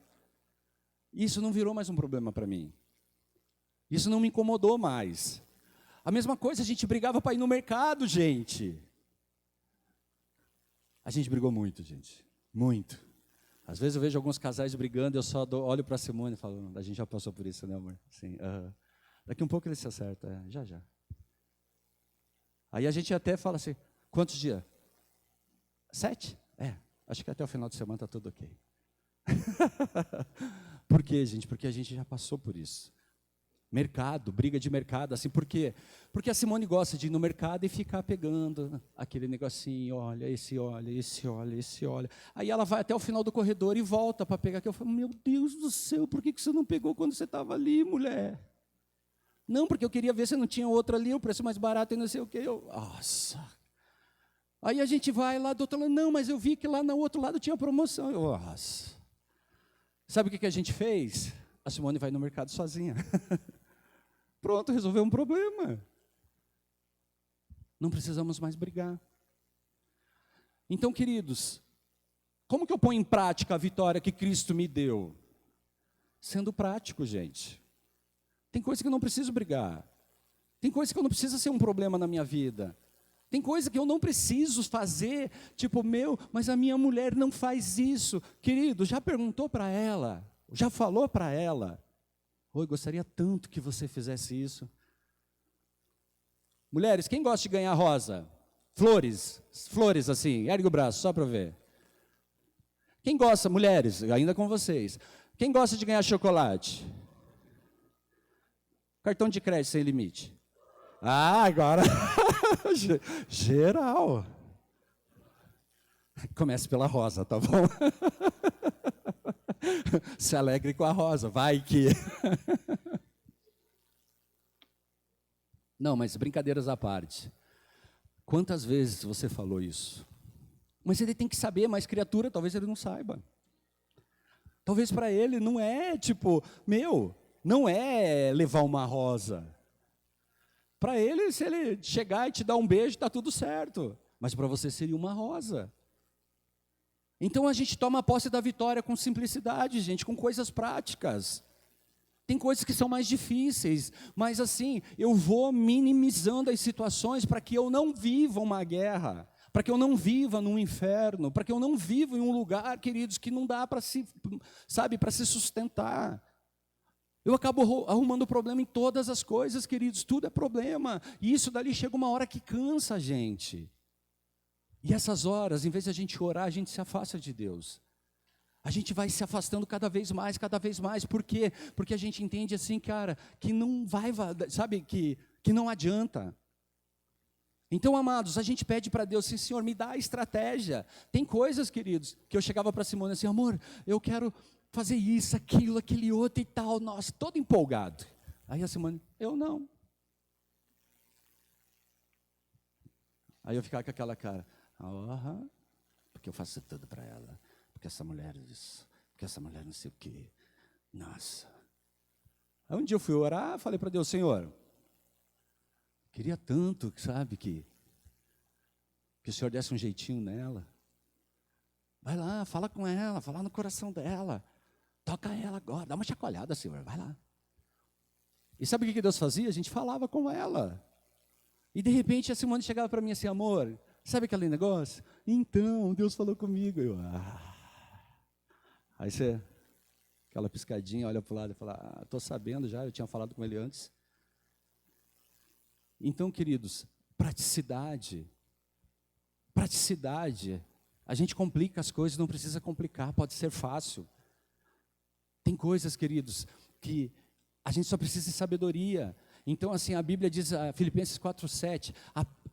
Isso não virou mais um problema para mim. Isso não me incomodou mais. A mesma coisa, a gente brigava para ir no mercado, gente. A gente brigou muito, gente. Muito. Às vezes eu vejo alguns casais brigando, eu só olho para a Simone e falo, a gente já passou por isso, né, amor? Sim. Daqui um pouco ele se acerta, já. Aí a gente até fala assim, quantos dias? 7? Acho que até o final de semana está tudo ok. Por quê, gente? Porque a gente já passou por isso. Mercado, briga de mercado, assim, por quê? Porque a Simone gosta de ir no mercado e ficar pegando aquele negocinho, olha. Aí ela vai até o final do corredor e volta para pegar aquilo. Eu falo, meu Deus do céu, por que você não pegou quando você estava ali, mulher? Não, porque eu queria ver se não tinha outra ali, o preço mais barato e não sei o quê. Nossa. Aí a gente vai lá do outro lado, não, mas eu vi que lá no outro lado tinha promoção. Nossa. Sabe o que a gente fez? a Simone vai no mercado sozinha. Pronto, resolveu um problema. Não precisamos mais brigar. Então, queridos, como que eu ponho em prática a vitória que Cristo me deu? Sendo prático, gente. Tem coisa que eu não preciso brigar. Tem coisa que eu não preciso ser um problema na minha vida. Tem coisa que eu não preciso fazer, tipo, mas a minha mulher não faz isso. Querido, já perguntou para ela? Já falou para ela? Oi, gostaria tanto que você fizesse isso. Mulheres, quem gosta de ganhar rosa? Flores assim, ergue o braço, só para eu ver. Quem gosta, mulheres, ainda com vocês. Quem gosta de ganhar chocolate? Cartão de crédito sem limite. Ah, agora, geral. Comece pela rosa, tá bom? Se alegre com a rosa, vai que... Não, mas brincadeiras à parte. Quantas vezes você falou isso? Mas ele tem que saber, mas criatura, talvez ele não saiba. Talvez para ele não é tipo, não é levar uma rosa. Para ele, se ele chegar e te dar um beijo, está tudo certo. Mas para você seria uma rosa. Então a gente toma posse da vitória com simplicidade, gente, com coisas práticas. Tem coisas que são mais difíceis, mas assim, eu vou minimizando as situações para que eu não viva uma guerra, para que eu não viva num inferno, para que eu não viva em um lugar, queridos, que não dá para para se sustentar. Eu acabo arrumando problema em todas as coisas, queridos, tudo é problema. E isso dali chega uma hora que cansa a gente. E essas horas, em vez de a gente orar, a gente se afasta de Deus. A gente vai se afastando cada vez mais. Por quê? Porque a gente entende assim, cara, que não vai, sabe, que não adianta. Então, amados, a gente pede para Deus assim, Senhor, me dá a estratégia. Tem coisas, queridos, que eu chegava para Simone assim, amor, eu quero fazer isso, aquilo, aquele outro e tal. Nossa, todo empolgado. Aí a Simone, eu não. Aí eu ficava com aquela cara, porque eu faço tudo para ela. Porque essa mulher isso, porque essa mulher não sei o quê. Nossa. Aí um dia eu fui orar, falei para Deus, Senhor, queria tanto, sabe, que o Senhor desse um jeitinho nela. Vai lá, fala com ela, fala no coração dela. Toca ela agora, dá uma chacoalhada, Senhor, vai lá. E sabe o que Deus fazia? A gente falava com ela. E de repente a Simone chegava para mim assim, amor, sabe aquele negócio? Então, Deus falou comigo. Eu, Aí você, aquela piscadinha, olha para o lado e fala, estou sabendo já, eu tinha falado com ele antes. Então, queridos, praticidade. A gente complica as coisas, não precisa complicar, pode ser fácil. Tem coisas, queridos, que a gente só precisa de sabedoria. Então, assim, a Bíblia diz, Filipenses 4:7,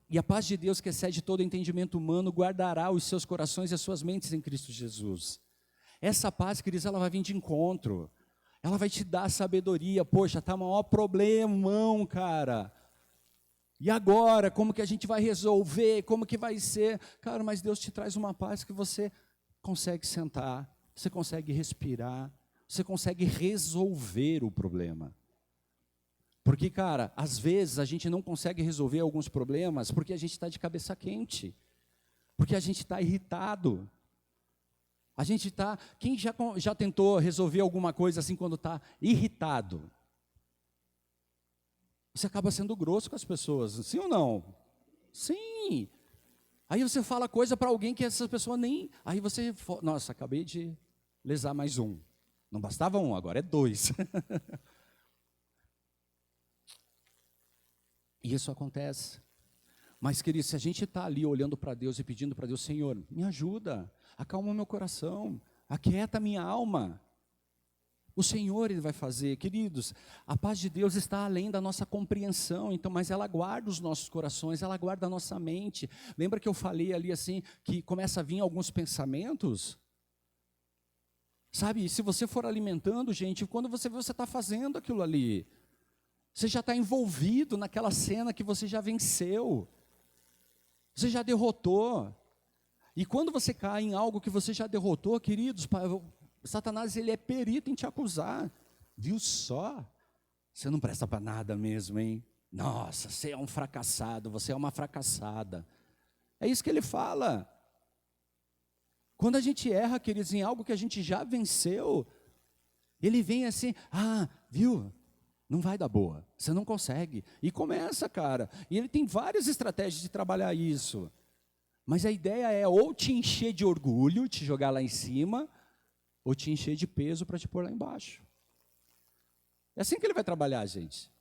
e a paz de Deus que excede todo entendimento humano, guardará os seus corações e as suas mentes em Cristo Jesus. Essa paz, queridos, ela vai vir de encontro. Ela vai te dar sabedoria. Poxa, está o maior problemão, cara. E agora, como que a gente vai resolver? Como que vai ser? Cara, mas Deus te traz uma paz que você consegue sentar, você consegue respirar, você consegue resolver o problema. Porque, cara, às vezes a gente não consegue resolver alguns problemas porque a gente está de cabeça quente, porque a gente está irritado. A gente está... Quem já tentou resolver alguma coisa assim quando está irritado? Você acaba sendo grosso com as pessoas, sim ou não? Sim. Aí você fala coisa para alguém que essa pessoa nem... Aí você... Nossa, acabei de lesar mais um. Não bastava um, agora é dois. E isso acontece. Mas, querido, se a gente está ali olhando para Deus e pedindo para Deus, Senhor, me ajuda, acalma meu coração, aquieta minha alma. O Senhor, Ele vai fazer. Queridos, a paz de Deus está além da nossa compreensão, então, mas ela guarda os nossos corações, ela guarda a nossa mente. Lembra que eu falei ali assim, que começa a vir alguns pensamentos? Sabe, se você for alimentando, gente, quando você vê, você está fazendo aquilo ali. Você já está envolvido naquela cena que você já venceu. Você já derrotou. E quando você cai em algo que você já derrotou, queridos, Satanás, ele é perito em te acusar. Viu só? Você não presta para nada mesmo, hein? Nossa, você é um fracassado, você é uma fracassada. É isso que ele fala. Quando a gente erra, queridos, em algo que a gente já venceu, ele vem assim, viu? Não vai dar boa, você não consegue. E começa, cara. E ele tem várias estratégias de trabalhar isso. Mas a ideia é ou te encher de orgulho, te jogar lá em cima, ou te encher de peso para te pôr lá embaixo. É assim que ele vai trabalhar, gente.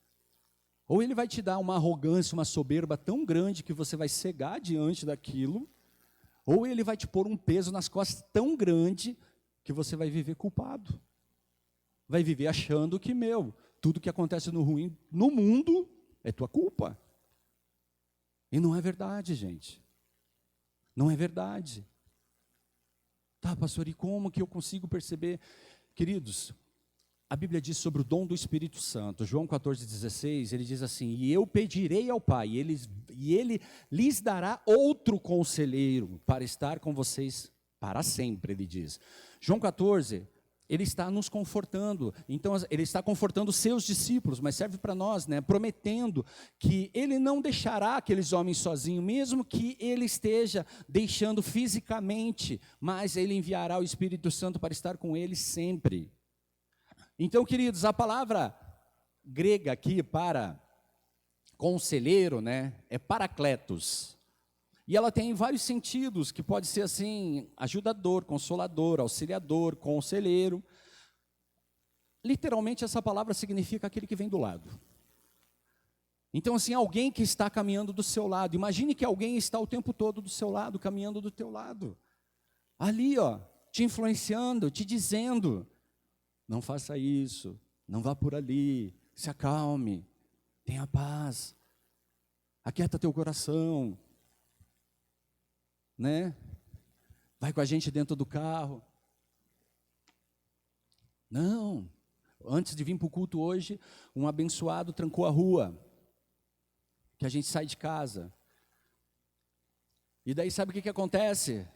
Ou ele vai te dar uma arrogância, uma soberba tão grande que você vai cegar diante daquilo, ou ele vai te pôr um peso nas costas tão grande que você vai viver culpado. Vai viver achando que, tudo que acontece no ruim no mundo é tua culpa. E não é verdade, gente. Não é verdade. Tá, pastor, e como que eu consigo perceber? Queridos, a Bíblia diz sobre o dom do Espírito Santo. João 14,16, ele diz assim, e eu pedirei ao Pai, e ele lhes dará outro conselheiro para estar com vocês para sempre, ele diz. João 14, ele está nos confortando, então ele está confortando os seus discípulos, mas serve para nós, né? Prometendo que ele não deixará aqueles homens sozinhos, mesmo que ele esteja deixando fisicamente, mas ele enviará o Espírito Santo para estar com eles sempre. Então, queridos, a palavra grega aqui para conselheiro, né, é paracletos. E ela tem vários sentidos, que pode ser assim, ajudador, consolador, auxiliador, conselheiro. Literalmente essa palavra significa aquele que vem do lado. Então assim, alguém que está caminhando do seu lado. Imagine que alguém está o tempo todo do seu lado, caminhando do teu lado. Ali, te influenciando, te dizendo, não faça isso, não vá por ali, se acalme, tenha paz, aquieta teu coração, né? Vai com a gente dentro do carro. Não, antes de vir para o culto hoje, um abençoado trancou a rua, que a gente sai de casa. E daí sabe o que acontece?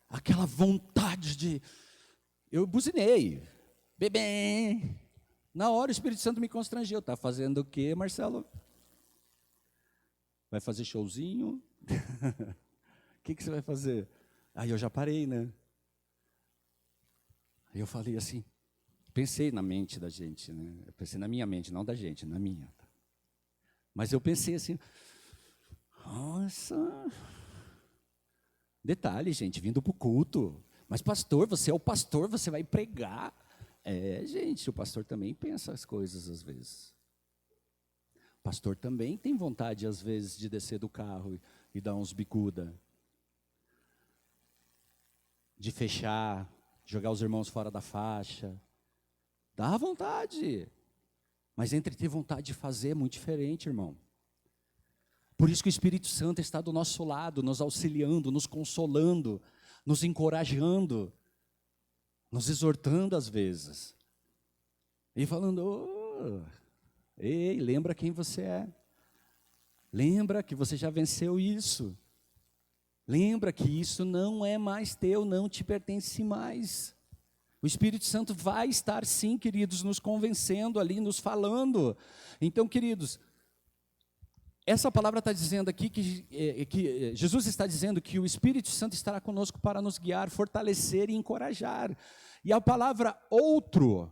Aquela vontade de... Eu buzinei, bebê. Na hora o Espírito Santo me constrangeu. Tá fazendo o quê, Marcelo? Vai fazer showzinho? O que você vai fazer? Aí eu já parei, né? Aí eu falei assim, pensei na mente da gente, né? Eu pensei na minha mente, não da gente, na minha. Mas eu pensei assim, nossa... Detalhe, gente, vindo para o culto. Mas pastor, você é o pastor, você vai pregar. Gente, o pastor também pensa as coisas às vezes. O pastor também tem vontade às vezes de descer do carro e dar uns bicuda. De fechar, jogar os irmãos fora da faixa. Dá vontade. Mas entre ter vontade de fazer é muito diferente, irmão. Por isso que o Espírito Santo está do nosso lado, nos auxiliando, nos consolando, nos encorajando, nos exortando às vezes. E falando, ei, lembra quem você é. Lembra que você já venceu isso. Lembra que isso não é mais teu, não te pertence mais. O Espírito Santo vai estar sim, queridos, nos convencendo ali, nos falando. Então, queridos, essa palavra está dizendo aqui que Jesus está dizendo que o Espírito Santo estará conosco para nos guiar, fortalecer e encorajar. E a palavra outro,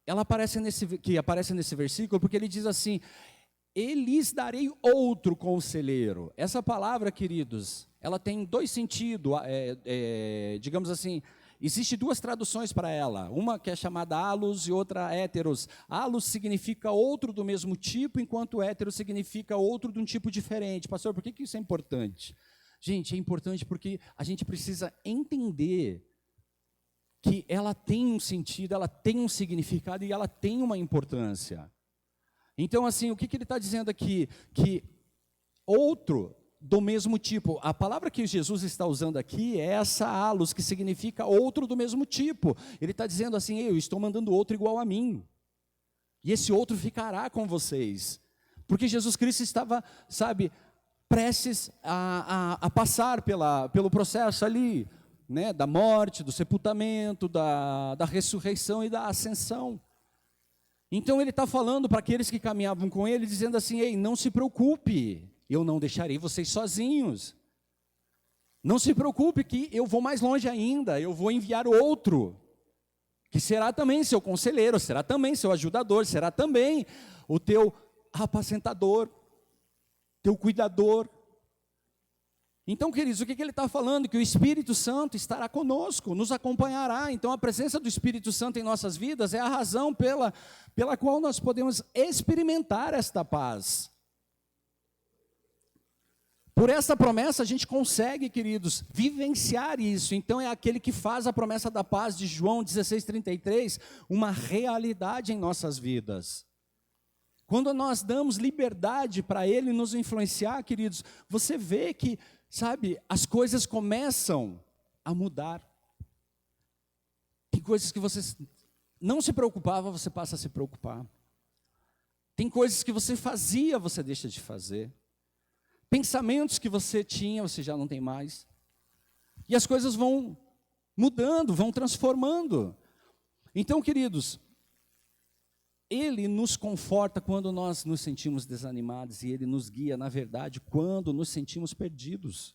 ela aparece nesse versículo, porque ele diz assim, e lhes darei outro conselheiro. Essa palavra, queridos, ela tem dois sentidos, digamos assim, existem duas traduções para ela, uma que é chamada allos e outra héteros. Allos significa outro do mesmo tipo, enquanto hétero significa outro de um tipo diferente. Pastor, por que isso é importante? Gente, é importante porque a gente precisa entender que ela tem um sentido, ela tem um significado e ela tem uma importância. Então, assim, o que ele está dizendo aqui? Que outro do mesmo tipo. A palavra que Jesus está usando aqui é essa allos, que significa outro do mesmo tipo. Ele está dizendo assim, eu estou mandando outro igual a mim. E esse outro ficará com vocês. Porque Jesus Cristo estava, prestes a passar pelo processo ali, né, da morte, do sepultamento, da ressurreição e da ascensão. Então ele está falando para aqueles que caminhavam com ele, dizendo assim: ei, não se preocupe, eu não deixarei vocês sozinhos. Não se preocupe que eu vou mais longe ainda, eu vou enviar outro, que será também seu conselheiro, será também seu ajudador, será também o teu apacentador, teu cuidador. Então, queridos, o que ele está falando? Que o Espírito Santo estará conosco, nos acompanhará. Então, a presença do Espírito Santo em nossas vidas é a razão pela qual nós podemos experimentar esta paz. Por essa promessa, a gente consegue, queridos, vivenciar isso. Então, é aquele que faz a promessa da paz de João 16:33 uma realidade em nossas vidas. Quando nós damos liberdade para Ele nos influenciar, queridos, você vê que, sabe, as coisas começam a mudar. Tem coisas que você não se preocupava, você passa a se preocupar. Tem coisas que você fazia, você deixa de fazer. Pensamentos que você tinha, você já não tem mais. E as coisas vão mudando, vão transformando. Então, queridos, Ele nos conforta quando nós nos sentimos desanimados e Ele nos guia, na verdade, quando nos sentimos perdidos.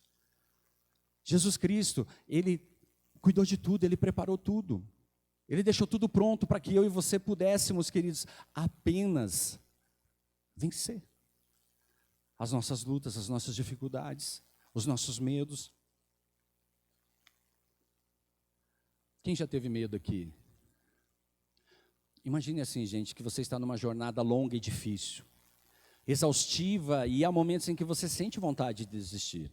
Jesus Cristo, Ele cuidou de tudo, Ele preparou tudo. Ele deixou tudo pronto para que eu e você pudéssemos, queridos, apenas vencer as nossas lutas, as nossas dificuldades, os nossos medos. Quem já teve medo aqui? Imagine assim, gente, que você está numa jornada longa e difícil, exaustiva, e há momentos em que você sente vontade de desistir.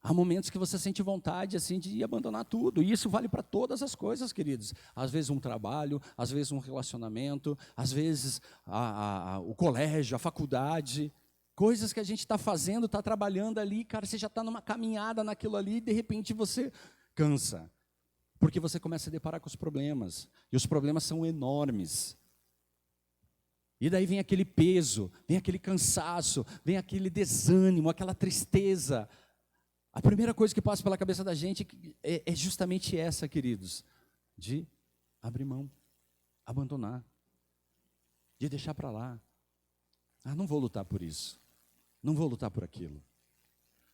Há momentos que você sente vontade, assim, de abandonar tudo, e isso vale para todas as coisas, queridos. Às vezes um trabalho, às vezes um relacionamento, às vezes o colégio, a faculdade, coisas que a gente está fazendo, está trabalhando ali, cara, você já está numa caminhada naquilo ali, e de repente você cansa. Porque você começa a deparar com os problemas, e os problemas são enormes. E daí vem aquele peso, vem aquele cansaço, vem aquele desânimo, aquela tristeza. A primeira coisa que passa pela cabeça da gente é justamente essa, queridos, de abrir mão, abandonar, de deixar para lá. Ah, não vou lutar por isso, não vou lutar por aquilo,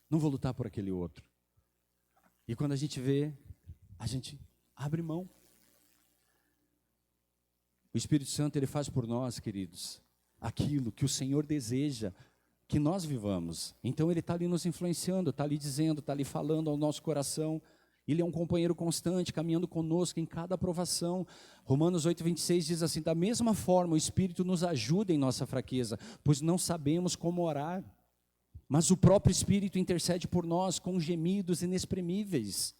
não vou lutar por aquele outro. E quando a gente vê, a gente abre mão. O Espírito Santo, Ele faz por nós, queridos, aquilo que o Senhor deseja que nós vivamos. Então Ele está ali nos influenciando, está ali dizendo, está ali falando ao nosso coração. Ele é um companheiro constante, caminhando conosco em cada aprovação. Romanos 8:26 diz assim: da mesma forma o Espírito nos ajuda em nossa fraqueza, pois não sabemos como orar, mas o próprio Espírito intercede por nós com gemidos inexprimíveis.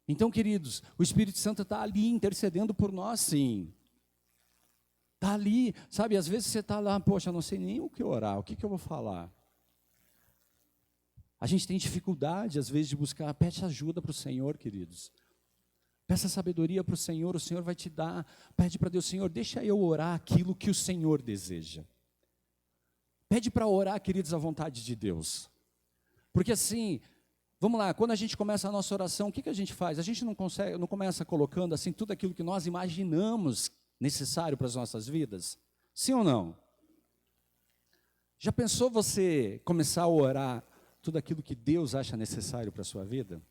Então, queridos, o Espírito Santo está ali intercedendo por nós, sim. Está ali, sabe, às vezes você está lá, poxa, não sei nem o que orar, o que eu vou falar? A gente tem dificuldade, às vezes, de buscar, pede ajuda para o Senhor, queridos. Peça sabedoria para o Senhor vai te dar. Pede para Deus, Senhor, deixa eu orar aquilo que o Senhor deseja. Pede para orar, queridos, a vontade de Deus. Porque assim, vamos lá, quando a gente começa a nossa oração, o que a gente faz? A gente não começa colocando assim tudo aquilo que nós imaginamos necessário para as nossas vidas? Sim ou não? Já pensou você começar a orar tudo aquilo que Deus acha necessário para a sua vida?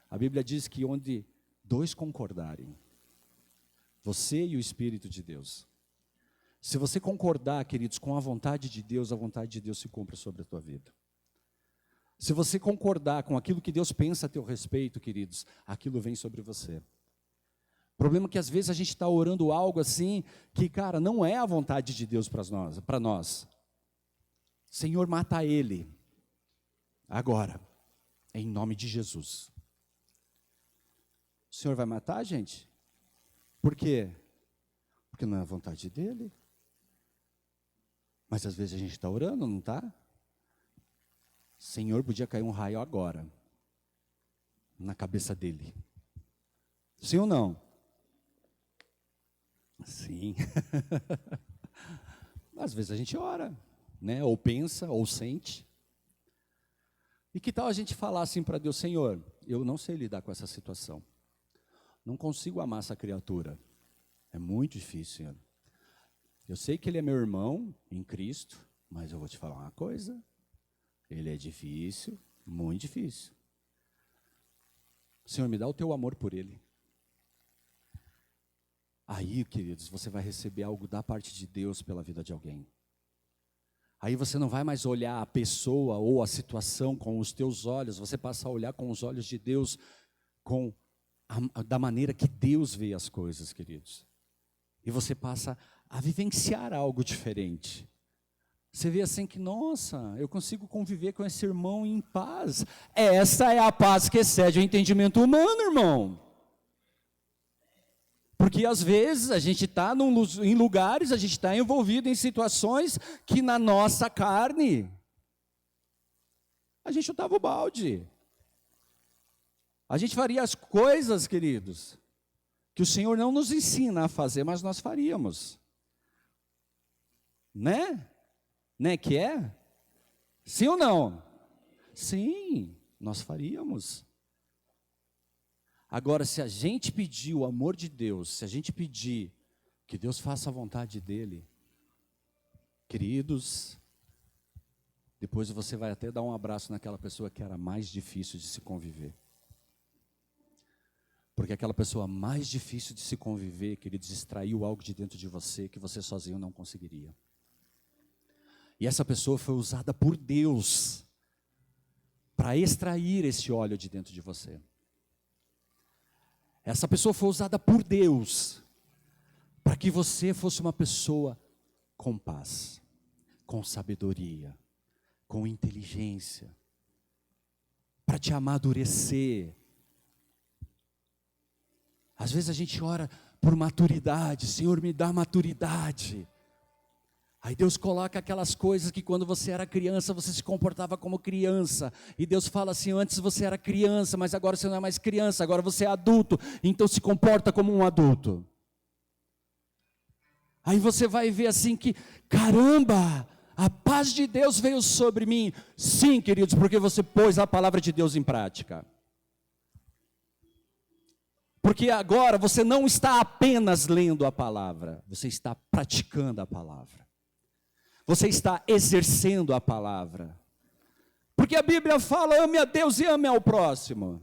A Bíblia diz que onde dois concordarem, você e o Espírito de Deus, se você concordar, queridos, com a vontade de Deus, a vontade de Deus se cumpre sobre a tua vida. Se você concordar com aquilo que Deus pensa a teu respeito, queridos, aquilo vem sobre você. O problema é que às vezes a gente está orando algo assim, que, cara, não é a vontade de Deus para nós. Senhor, mata ele, agora, em nome de Jesus. O Senhor vai matar, gente? Por quê? Porque não é a vontade dele. Mas às vezes a gente está orando, não está? Senhor, podia cair um raio agora, na cabeça dele. Sim ou não? Sim. Às vezes a gente ora, né? Ou pensa, ou sente. E que tal a gente falar assim para Deus: Senhor, eu não sei lidar com essa situação. não consigo amar essa criatura. É muito difícil. Eu sei que ele é meu irmão em Cristo, mas eu vou te falar uma coisa. Ele é difícil, muito difícil. Senhor, me dá o teu amor por ele. Aí, queridos, você vai receber algo da parte de Deus pela vida de alguém. Aí você não vai mais olhar a pessoa ou a situação com os teus olhos, você passa a olhar com os olhos de Deus, da maneira que Deus vê as coisas, queridos. E você passa a vivenciar algo diferente. Você vê assim que, nossa, eu consigo conviver com esse irmão em paz. Essa é a paz que excede o entendimento humano, irmão. Porque às vezes a gente está em lugares, a gente está envolvido em situações que na nossa carne, a gente chutava o balde. A gente faria as coisas, queridos, que o Senhor não nos ensina a fazer, mas nós faríamos. Né? Né que é? Sim ou não? Sim, nós faríamos. Agora, se a gente pedir o amor de Deus, se a gente pedir que Deus faça a vontade dEle, queridos, depois você vai até dar um abraço naquela pessoa que era mais difícil de se conviver. Porque aquela pessoa mais difícil de se conviver, queridos, extraiu algo de dentro de você que você sozinho não conseguiria. E essa pessoa foi usada por Deus para extrair esse óleo de dentro de você. Essa pessoa foi usada por Deus para que você fosse uma pessoa com paz, com sabedoria, com inteligência, para te amadurecer. Às vezes a gente ora por maturidade, Senhor, me dá maturidade. Aí Deus coloca aquelas coisas que quando você era criança, você se comportava como criança. E Deus fala assim, antes você era criança, mas agora você não é mais criança, agora você é adulto, então se comporta como um adulto. Aí você vai ver assim que, caramba, a paz de Deus veio sobre mim. Sim, queridos, porque você pôs a palavra de Deus em prática. Porque agora você não está apenas lendo a palavra, você está praticando a palavra. Você está exercendo a palavra. Porque a Bíblia fala, ame a Deus e ame ao próximo.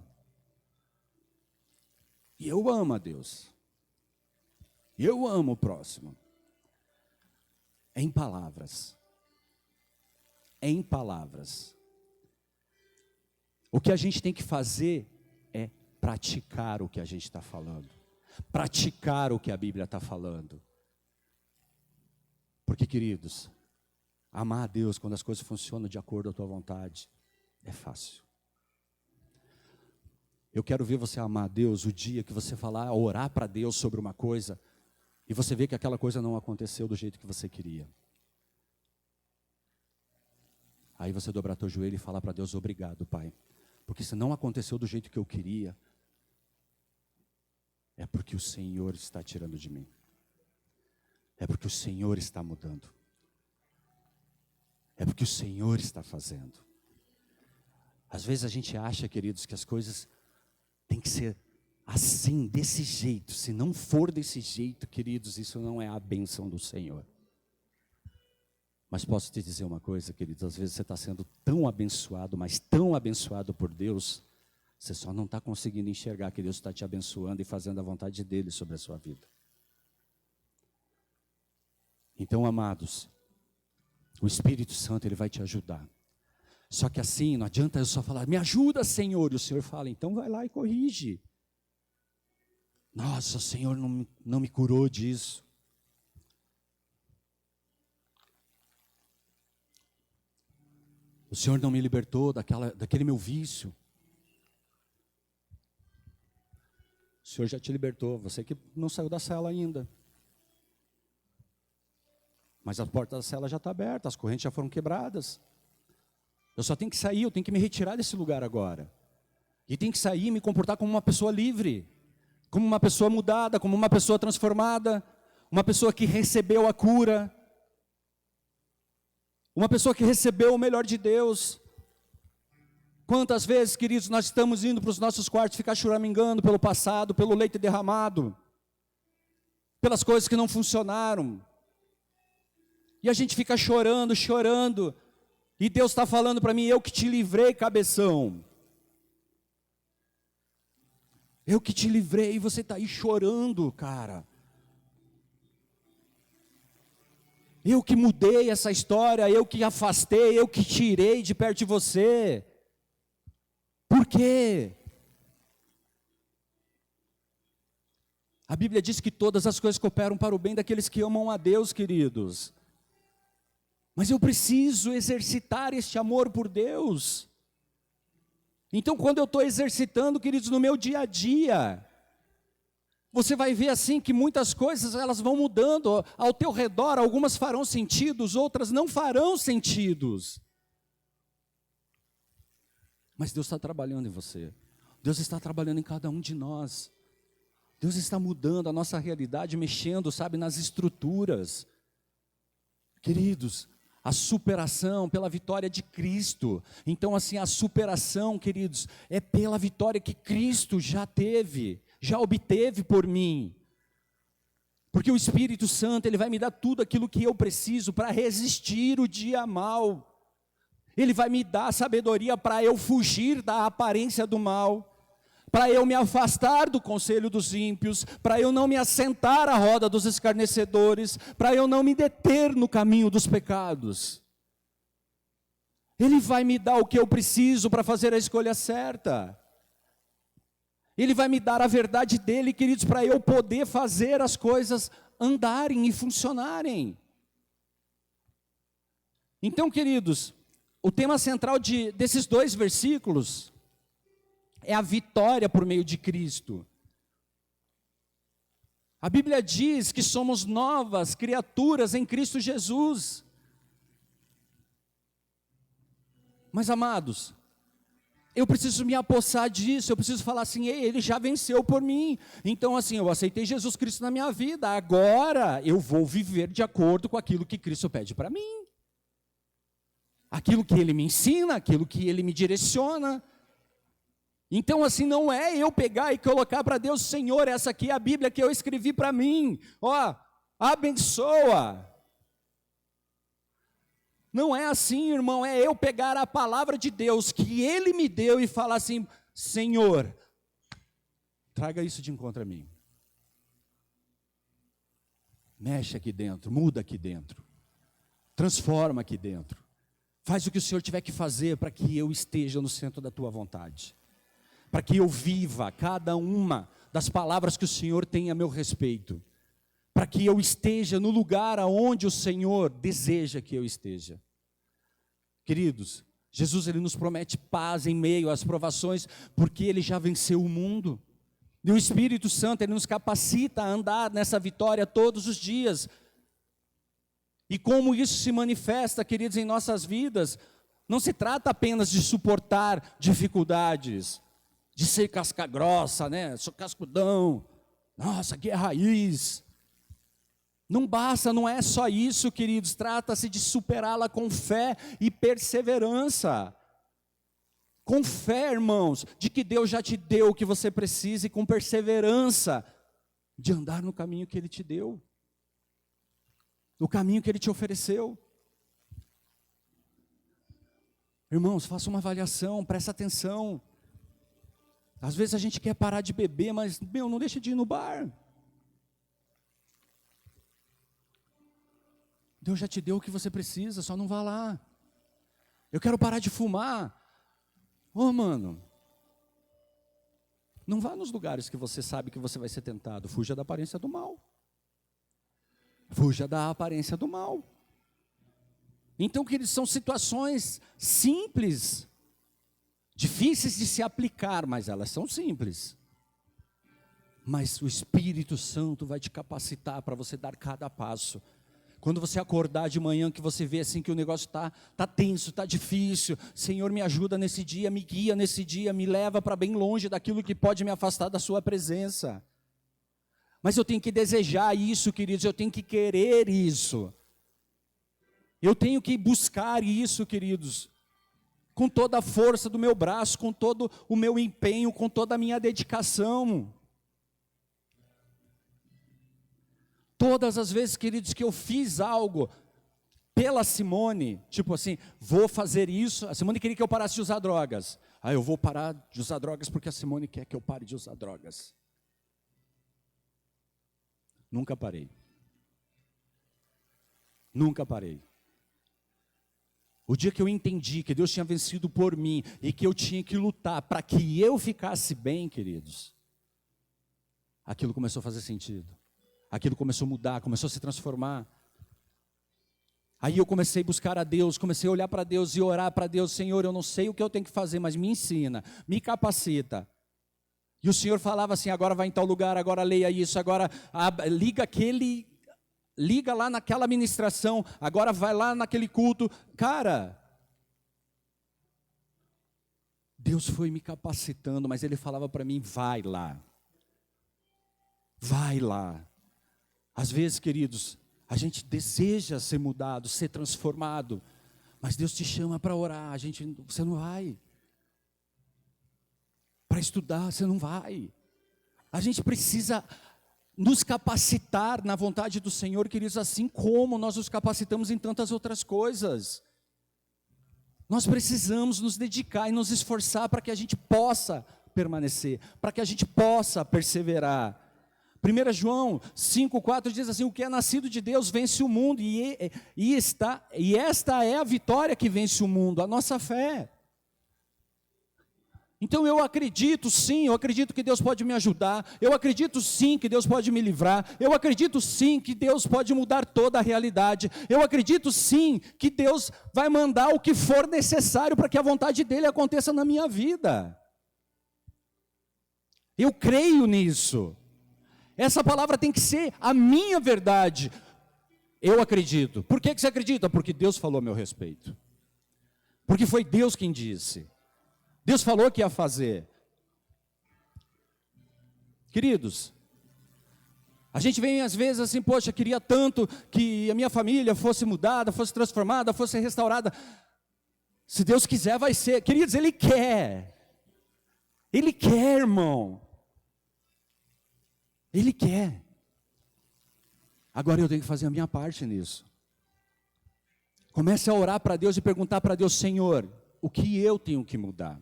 E eu amo a Deus. Eu amo o próximo. Em palavras. Em palavras. O que a gente tem que fazer é praticar o que a gente está falando. Praticar o que a Bíblia está falando. Porque, queridos, amar a Deus quando as coisas funcionam de acordo com a tua vontade é fácil. Eu quero ver você amar a Deus o dia que você falar, orar para Deus sobre uma coisa e você vê que aquela coisa não aconteceu do jeito que você queria. Aí você dobrar teu joelho e falar para Deus, obrigado, Pai. Porque se não aconteceu do jeito que eu queria, é porque o Senhor está tirando de mim. É porque o Senhor está mudando. É porque o Senhor está fazendo. Às vezes a gente acha, queridos, que as coisas têm que ser assim, desse jeito. Se não for desse jeito, queridos, isso não é a bênção do Senhor. Mas posso te dizer uma coisa, queridos, às vezes você está sendo tão abençoado, mas tão abençoado por Deus, você só não está conseguindo enxergar que Deus está te abençoando e fazendo a vontade dEle sobre a sua vida. Então, amados, o Espírito Santo, Ele vai te ajudar. Só que assim, não adianta eu só falar, me ajuda, Senhor. E o Senhor fala, então vai lá e corrige. Nossa, o Senhor não me curou disso. O Senhor não me libertou daquele meu vício. O Senhor já te libertou, você que não saiu da cela ainda. Mas a porta da cela já está aberta, as correntes já foram quebradas. Eu só tenho que sair, eu tenho que me retirar desse lugar agora. E tenho que sair e me comportar como uma pessoa livre. Como uma pessoa mudada, como uma pessoa transformada. Uma pessoa que recebeu a cura. Uma pessoa que recebeu o melhor de Deus. Quantas vezes, queridos, nós estamos indo para os nossos quartos ficar choramingando pelo passado, pelo leite derramado, pelas coisas que não funcionaram. E a gente fica chorando, chorando. E Deus está falando para mim, eu que te livrei, cabeção. Eu que te livrei, e você está aí chorando, cara. Eu que mudei essa história, eu que afastei, eu que tirei de perto de você. Por quê? A Bíblia diz que todas as coisas cooperam para o bem daqueles que amam a Deus, queridos. Mas eu preciso exercitar este amor por Deus. Então, quando eu estou exercitando, queridos, no meu dia a dia, você vai ver assim que muitas coisas elas vão mudando ao teu redor, algumas farão sentido, outras não farão sentidos. Mas Deus está trabalhando em você. Deus está trabalhando em cada um de nós. Deus está mudando a nossa realidade, mexendo, sabe, nas estruturas. Queridos, a superação pela vitória de Cristo. Então, assim, a superação, queridos, é pela vitória que Cristo já teve, já obteve por mim. Porque o Espírito Santo, Ele vai me dar tudo aquilo que eu preciso para resistir o dia mau. Ele vai me dar sabedoria para eu fugir da aparência do mal, para eu me afastar do conselho dos ímpios, para eu não me assentar à roda dos escarnecedores, para eu não me deter no caminho dos pecados. Ele vai me dar o que eu preciso para fazer a escolha certa. Ele vai me dar a verdade dele, queridos, para eu poder fazer as coisas andarem e funcionarem. Então, queridos, o tema central desses 2 versículos é a vitória por meio de Cristo. A Bíblia diz que somos novas criaturas em Cristo Jesus. Mas, amados, eu preciso me apossar disso, eu preciso falar assim, ei, Ele já venceu por mim. Então, assim, eu aceitei Jesus Cristo na minha vida, agora eu vou viver de acordo com aquilo que Cristo pede para mim. Aquilo que Ele me ensina, aquilo que Ele me direciona. Então, assim, não é eu pegar e colocar para Deus, Senhor, essa aqui é a Bíblia que eu escrevi para mim, ó, abençoa. Não é assim, irmão, é eu pegar a palavra de Deus que Ele me deu e falar assim, Senhor, traga isso de encontro a mim. Mexe aqui dentro, muda aqui dentro, transforma aqui dentro. Faz o que o Senhor tiver que fazer para que eu esteja no centro da tua vontade. Para que eu viva cada uma das palavras que o Senhor tem a meu respeito. Para que eu esteja no lugar aonde o Senhor deseja que eu esteja. Queridos, Jesus Ele nos promete paz em meio às provações, porque Ele já venceu o mundo. E o Espírito Santo Ele nos capacita a andar nessa vitória todos os dias. E como isso se manifesta, queridos, em nossas vidas, não se trata apenas de suportar dificuldades, de ser casca grossa, né? Sou cascudão, nossa, aqui é raiz. Não basta, não é só isso, queridos, trata-se de superá-la com fé e perseverança. Com fé, irmãos, de que Deus já te deu o que você precisa e com perseverança de andar no caminho que Ele te deu. No caminho que Ele te ofereceu. Irmãos, faça uma avaliação, presta atenção. Às vezes a gente quer parar de beber, mas, não deixa de ir no bar. Deus já te deu o que você precisa, só não vá lá. Eu quero parar de fumar. Mano, não vá nos lugares que você sabe que você vai ser tentado. Fuja da aparência do mal. Fuja da aparência do mal. Então, queridos, são situações simples, difíceis de se aplicar, mas elas são simples. Mas o Espírito Santo vai te capacitar para você dar cada passo. Quando você acordar de manhã, que você vê assim que o negócio tá tenso, tá difícil, Senhor, me ajuda nesse dia, me guia nesse dia, me leva para bem longe daquilo que pode me afastar da sua presença. Mas eu tenho que desejar isso, queridos, eu tenho que querer isso. Eu tenho que buscar isso, queridos. com toda a força do meu braço, com todo o meu empenho, com toda a minha dedicação. Todas as vezes, queridos, que eu fiz algo pela Simone, tipo assim, vou fazer isso, a Simone queria que eu parasse de usar drogas. Eu vou parar de usar drogas porque a Simone quer que eu pare de usar drogas. Nunca parei. Nunca parei. O dia que eu entendi que Deus tinha vencido por mim e que eu tinha que lutar para que eu ficasse bem, queridos, aquilo começou a fazer sentido. Aquilo começou a mudar, começou a se transformar. Aí eu comecei a buscar a Deus, comecei a olhar para Deus e orar para Deus. Senhor, eu não sei o que eu tenho que fazer, mas me ensina, me capacita. E o Senhor falava assim, agora vai em tal lugar, agora leia isso, agora liga lá naquela ministração, agora vai lá naquele culto. Cara, Deus foi me capacitando, mas Ele falava para mim, vai lá. Vai lá. Às vezes, queridos, a gente deseja ser mudado, ser transformado, mas Deus te chama para orar, você não vai. Para estudar, você não vai. A gente precisa nos capacitar na vontade do Senhor, queridos, assim como nós nos capacitamos em tantas outras coisas. Nós precisamos nos dedicar e nos esforçar para que a gente possa permanecer, para que a gente possa perseverar. 1 João 5,4 diz assim, o que é nascido de Deus vence o mundo, e esta é a vitória que vence o mundo, a nossa fé. Então eu acredito sim, eu acredito que Deus pode me ajudar, eu acredito sim que Deus pode me livrar, eu acredito sim que Deus pode mudar toda a realidade, eu acredito sim que Deus vai mandar o que for necessário para que a vontade dEle aconteça na minha vida. Eu creio nisso. Essa palavra tem que ser a minha verdade. Eu acredito. Por que você acredita? Porque Deus falou a meu respeito. Porque foi Deus quem disse. Deus falou que ia fazer. Queridos, a gente vem às vezes assim, poxa, queria tanto que a minha família fosse mudada, fosse transformada, fosse restaurada. Se Deus quiser, vai ser. Queridos, Ele quer. Ele quer, irmão. Ele quer. Agora eu tenho que fazer a minha parte nisso. Comece a orar para Deus e perguntar para Deus, Senhor, o que eu tenho que mudar?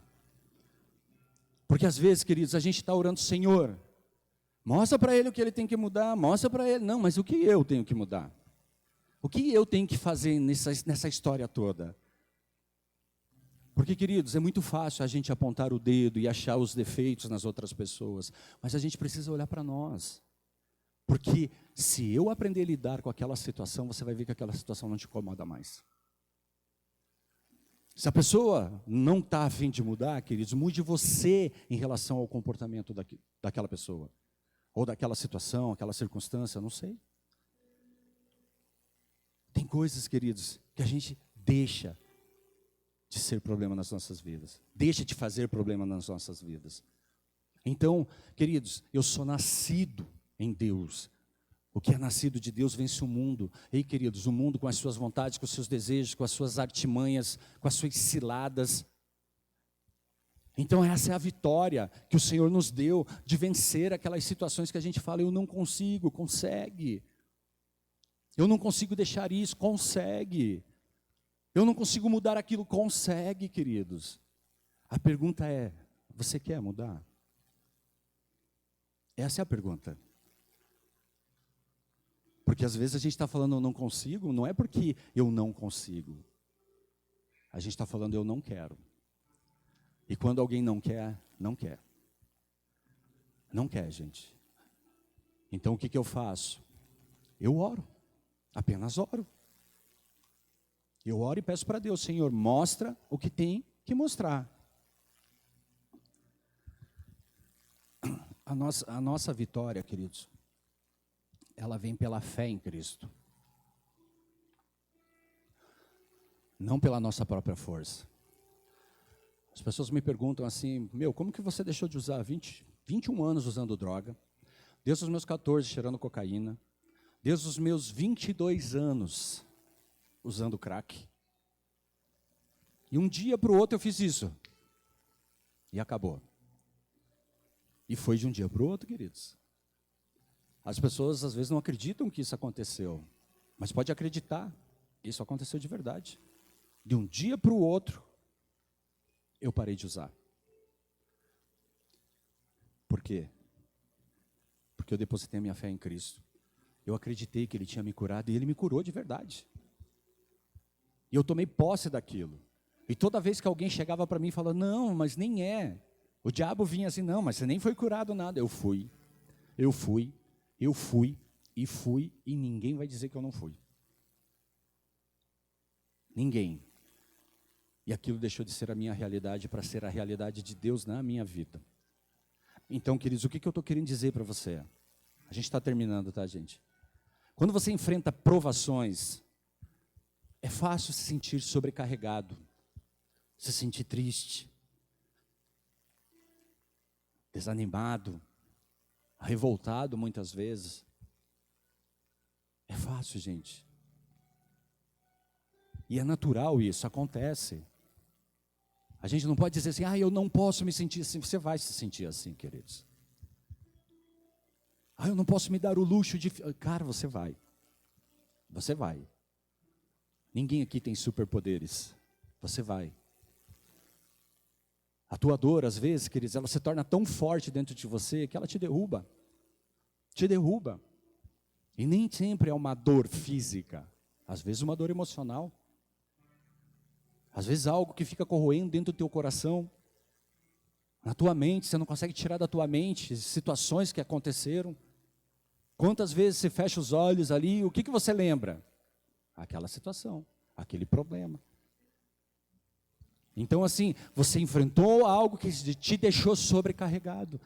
Porque às vezes, queridos, a gente está orando, Senhor, mostra para Ele o que Ele tem que mudar, mostra para Ele. Não, mas o que eu tenho que mudar? O que eu tenho que fazer nessa história toda? Porque, queridos, é muito fácil a gente apontar o dedo e achar os defeitos nas outras pessoas, mas a gente precisa olhar para nós. Porque se eu aprender a lidar com aquela situação, você vai ver que aquela situação não te incomoda mais. Se a pessoa não está a fim de mudar, queridos, mude você em relação ao comportamento daquela pessoa. Ou daquela situação, aquela circunstância, não sei. Tem coisas, queridos, que a gente deixa de ser problema nas nossas vidas. Deixa de fazer problema nas nossas vidas. Então, queridos, eu sou nascido em Deus. O que é nascido de Deus vence o mundo. Ei, queridos, o mundo com as suas vontades, com os seus desejos, com as suas artimanhas, com as suas ciladas. Então essa é a vitória que o Senhor nos deu, de vencer aquelas situações que a gente fala, eu não consigo, consegue. Eu não consigo deixar isso, consegue. Eu não consigo mudar aquilo, consegue, queridos. A pergunta é, você quer mudar? Essa é a pergunta. Porque às vezes a gente está falando eu não consigo, não é porque eu não consigo. A gente está falando eu não quero. E quando alguém não quer, não quer. Não quer, gente. Então o que eu faço? Eu oro. Apenas oro. Eu oro e peço para Deus, Senhor, mostra o que tem que mostrar. A nossa vitória, queridos, ela vem pela fé em Cristo. Não pela nossa própria força. As pessoas me perguntam assim, como que você deixou de usar 21 anos usando droga? Desde os meus 14 cheirando cocaína. Desde os meus 22 anos usando crack. E um dia para o outro eu fiz isso. E acabou. E foi de um dia para o outro, queridos. As pessoas às vezes não acreditam que isso aconteceu. Mas pode acreditar, isso aconteceu de verdade. De um dia para o outro, eu parei de usar. Por quê? Porque eu depositei a minha fé em Cristo. Eu acreditei que Ele tinha me curado e Ele me curou de verdade. E eu tomei posse daquilo. E toda vez que alguém chegava para mim e falava, não, mas nem é. O diabo vinha assim, não, mas você nem foi curado nada. Eu fui, e ninguém vai dizer que eu não fui. Ninguém. E aquilo deixou de ser a minha realidade para ser a realidade de Deus na minha vida. Então, queridos, o que eu estou querendo dizer para você? A gente está terminando, tá, gente? Quando você enfrenta provações, é fácil se sentir sobrecarregado, se sentir triste, desanimado, revoltado muitas vezes. É fácil, gente. E é natural isso, acontece. A gente não pode dizer assim, eu não posso me sentir assim. Você vai se sentir assim, queridos. Eu não posso me dar o luxo de... Cara, você vai. Você vai. Ninguém aqui tem superpoderes. Você vai. A tua dor, às vezes, queridos, ela se torna tão forte dentro de você que ela te derruba. Te derruba. E nem sempre é uma dor física. Às vezes uma dor emocional. Às vezes algo que fica corroendo dentro do teu coração. Na tua mente, você não consegue tirar da tua mente situações que aconteceram. Quantas vezes você fecha os olhos ali, o que você lembra? Aquela situação, aquele problema. Então assim, você enfrentou algo que te deixou sobrecarregado.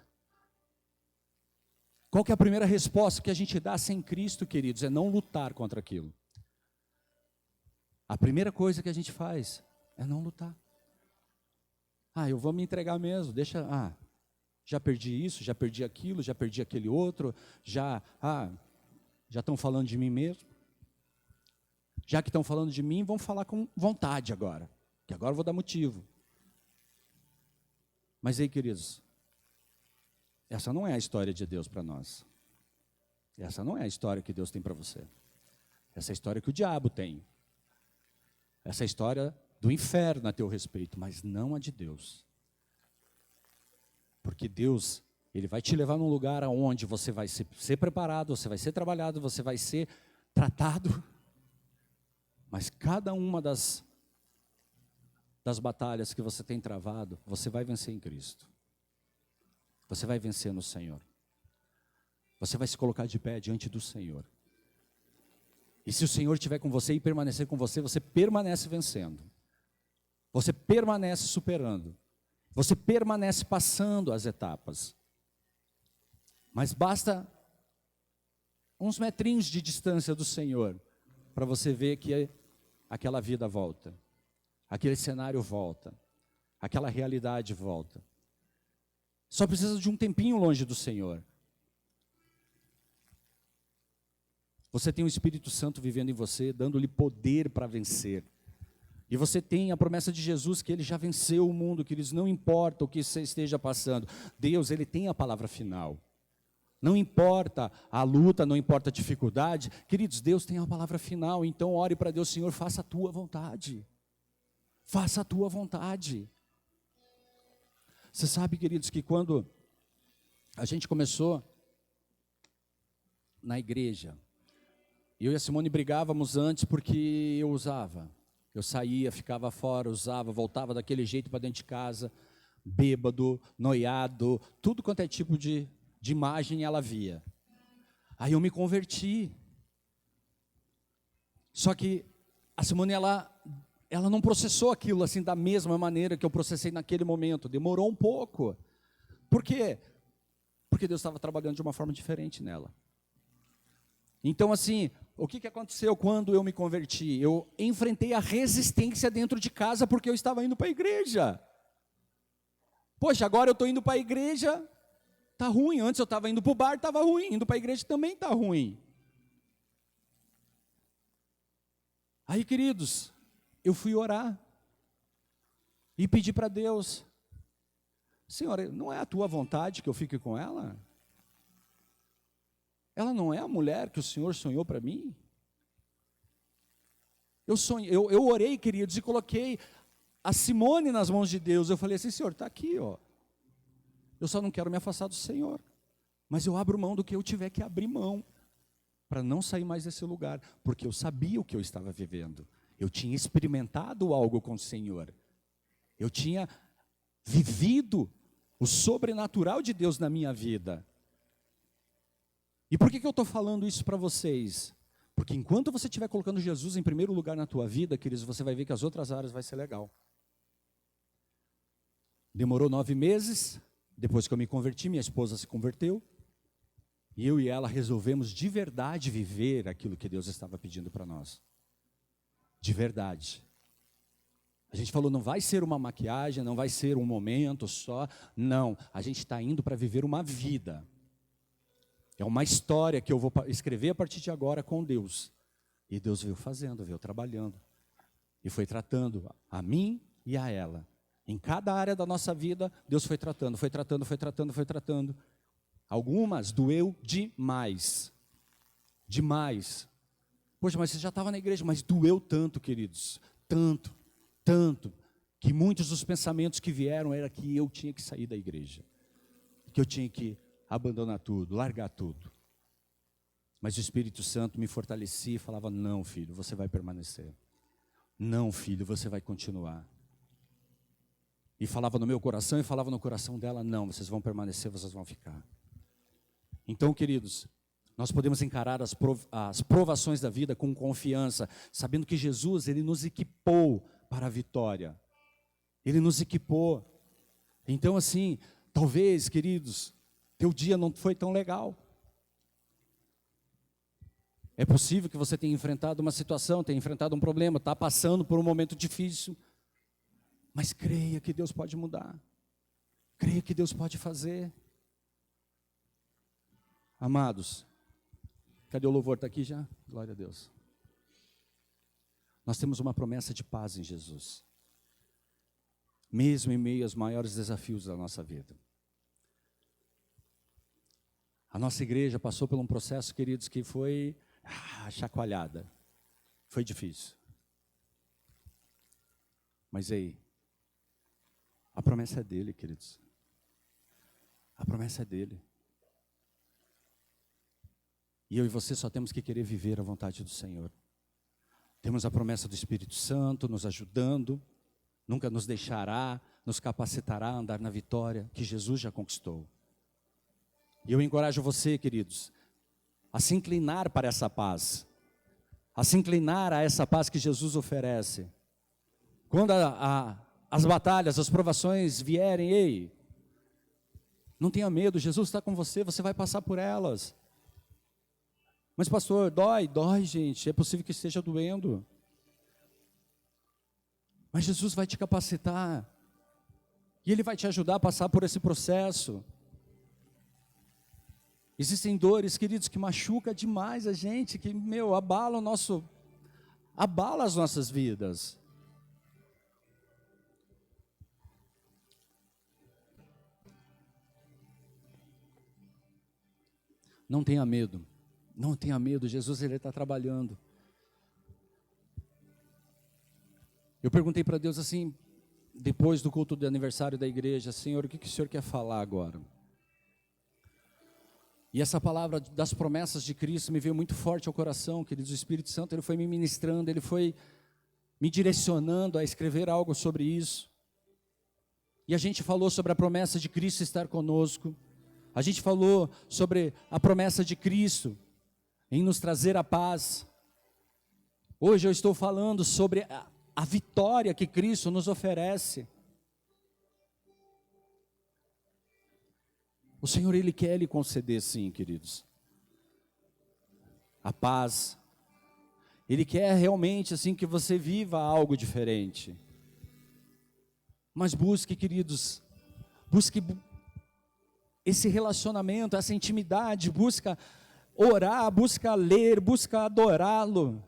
Qual que é a primeira resposta que a gente dá sem Cristo, queridos? É não lutar contra aquilo. A primeira coisa que a gente faz é não lutar. Eu vou me entregar mesmo, já perdi isso, já perdi aquilo, já perdi aquele outro, já estão falando de mim mesmo. Já que estão falando de mim, vão falar com vontade agora, que agora eu vou dar motivo. Mas aí, queridos, essa não é a história de Deus para nós. Essa não é a história que Deus tem para você. Essa é a história que o diabo tem. Essa é a história do inferno a teu respeito, mas não a de Deus. Porque Deus, Ele vai te levar num lugar onde você vai ser preparado, você vai ser trabalhado, você vai ser tratado. Mas cada uma das batalhas que você tem travado, você vai vencer em Cristo. Você vai vencer no Senhor. Você vai se colocar de pé diante do Senhor. E se o Senhor estiver com você e permanecer com você, você permanece vencendo. Você permanece superando. Você permanece passando as etapas. Mas basta uns metrinhos de distância do Senhor para você ver que aquela vida volta. Aquele cenário volta. Aquela realidade volta. Só precisa de um tempinho longe do Senhor. Você tem o Espírito Santo vivendo em você, dando-lhe poder para vencer. E você tem a promessa de Jesus que Ele já venceu o mundo, que eles não importa o que você esteja passando. Deus, Ele tem a palavra final. Não importa a luta, não importa a dificuldade. Queridos, Deus tem a palavra final. Então ore para Deus, Senhor, faça a tua vontade. Faça a tua vontade. Você sabe, queridos, que quando a gente começou na igreja, eu e a Simone brigávamos antes porque eu usava. Eu saía, ficava fora, usava, voltava daquele jeito para dentro de casa, bêbado, noiado, tudo quanto é tipo de imagem ela via. Aí eu me converti. Só que a Simone, ela não processou aquilo assim da mesma maneira que eu processei naquele momento. Demorou um pouco. Por quê? Porque Deus estava trabalhando de uma forma diferente nela. Então assim, o que aconteceu quando eu me converti? Eu enfrentei a resistência dentro de casa porque eu estava indo para a igreja. Poxa, agora eu estou indo para a igreja, está ruim. Antes eu estava indo para o bar, estava ruim. Indo para a igreja também está ruim. Aí, queridos, eu fui orar. e pedir para Deus: Senhor, não é a tua vontade que eu fique com ela? Ela não é a mulher que o Senhor sonhou para mim? Eu orei, queridos, e coloquei a Simone nas mãos de Deus. Eu falei assim: Senhor, está aqui, ó. Eu só não quero me afastar do Senhor, mas eu abro mão do que eu tiver que abrir mão, para não sair mais desse lugar, porque eu sabia o que eu estava vivendo. Eu tinha experimentado algo com o Senhor. Eu tinha vivido o sobrenatural de Deus na minha vida. E por que eu estou falando isso para vocês? Porque enquanto você estiver colocando Jesus em primeiro lugar na tua vida, queridos, você vai ver que as outras áreas vai ser legal. Demorou 9 meses, depois que eu me converti, minha esposa se converteu, e eu e ela resolvemos de verdade viver aquilo que Deus estava pedindo para nós. De verdade. A gente falou, não vai ser uma maquiagem, não vai ser um momento só. Não, a gente está indo para viver uma vida. É uma história que eu vou escrever a partir de agora com Deus. E Deus veio fazendo, veio trabalhando. E foi tratando a mim e a ela. Em cada área da nossa vida, Deus foi tratando, foi tratando, foi tratando, foi tratando. Algumas doeu demais. Demais. Poxa, mas você já estava na igreja, mas doeu tanto, queridos. Tanto, tanto, que muitos dos pensamentos que vieram era que eu tinha que sair da igreja. Que eu tinha que abandonar tudo, largar tudo. Mas o Espírito Santo me fortalecia e falava: não, filho, você vai permanecer. Não, filho, você vai continuar. E falava no meu coração e falava no coração dela: não, vocês vão permanecer, vocês vão ficar. Então, queridos, nós podemos encarar as provações da vida com confiança, sabendo que Jesus, Ele nos equipou para a vitória. Ele nos equipou. Então, assim, talvez, queridos, teu dia não foi tão legal. É possível que você tenha enfrentado uma situação, tenha enfrentado um problema, está passando por um momento difícil. Mas creia que Deus pode mudar. Creia que Deus pode fazer. Amados, cadê o louvor? Está aqui já? Glória a Deus. Nós temos uma promessa de paz em Jesus. Mesmo em meio aos maiores desafios da nossa vida. A nossa igreja passou por um processo, queridos, que foi chacoalhada. Foi difícil. Mas aí, a promessa é dele, queridos. A promessa é dele. E eu e você só temos que querer viver a vontade do Senhor. Temos a promessa do Espírito Santo nos ajudando, nunca nos deixará, nos capacitará a andar na vitória que Jesus já conquistou. E eu encorajo você, queridos, a se inclinar para essa paz, a se inclinar a essa paz que Jesus oferece. Quando as batalhas, as provações vierem, ei, não tenha medo, Jesus está com você, você vai passar por elas. Mas pastor, dói, gente, é possível que esteja doendo. Mas Jesus vai te capacitar, e Ele vai te ajudar a passar por esse processo. Existem dores, queridos, que machucam demais a gente, que, abala as nossas vidas. Não tenha medo. Não tenha medo, Jesus, Ele está trabalhando. Eu perguntei para Deus assim, depois do culto de aniversário da igreja: Senhor, o que o Senhor quer falar agora? E essa palavra das promessas de Cristo me veio muito forte ao coração, queridos. O Espírito Santo, Ele foi me ministrando, Ele foi me direcionando a escrever algo sobre isso. E a gente falou sobre a promessa de Cristo estar conosco. A gente falou sobre a promessa de Cristo em nos trazer a paz. Hoje eu estou falando sobre a vitória que Cristo nos oferece. O Senhor, Ele quer lhe conceder, sim, queridos, a paz. Ele quer realmente, assim, que você viva algo diferente. Mas busque, queridos, busque esse relacionamento, essa intimidade, busca orar, busca ler, busca adorá-lo.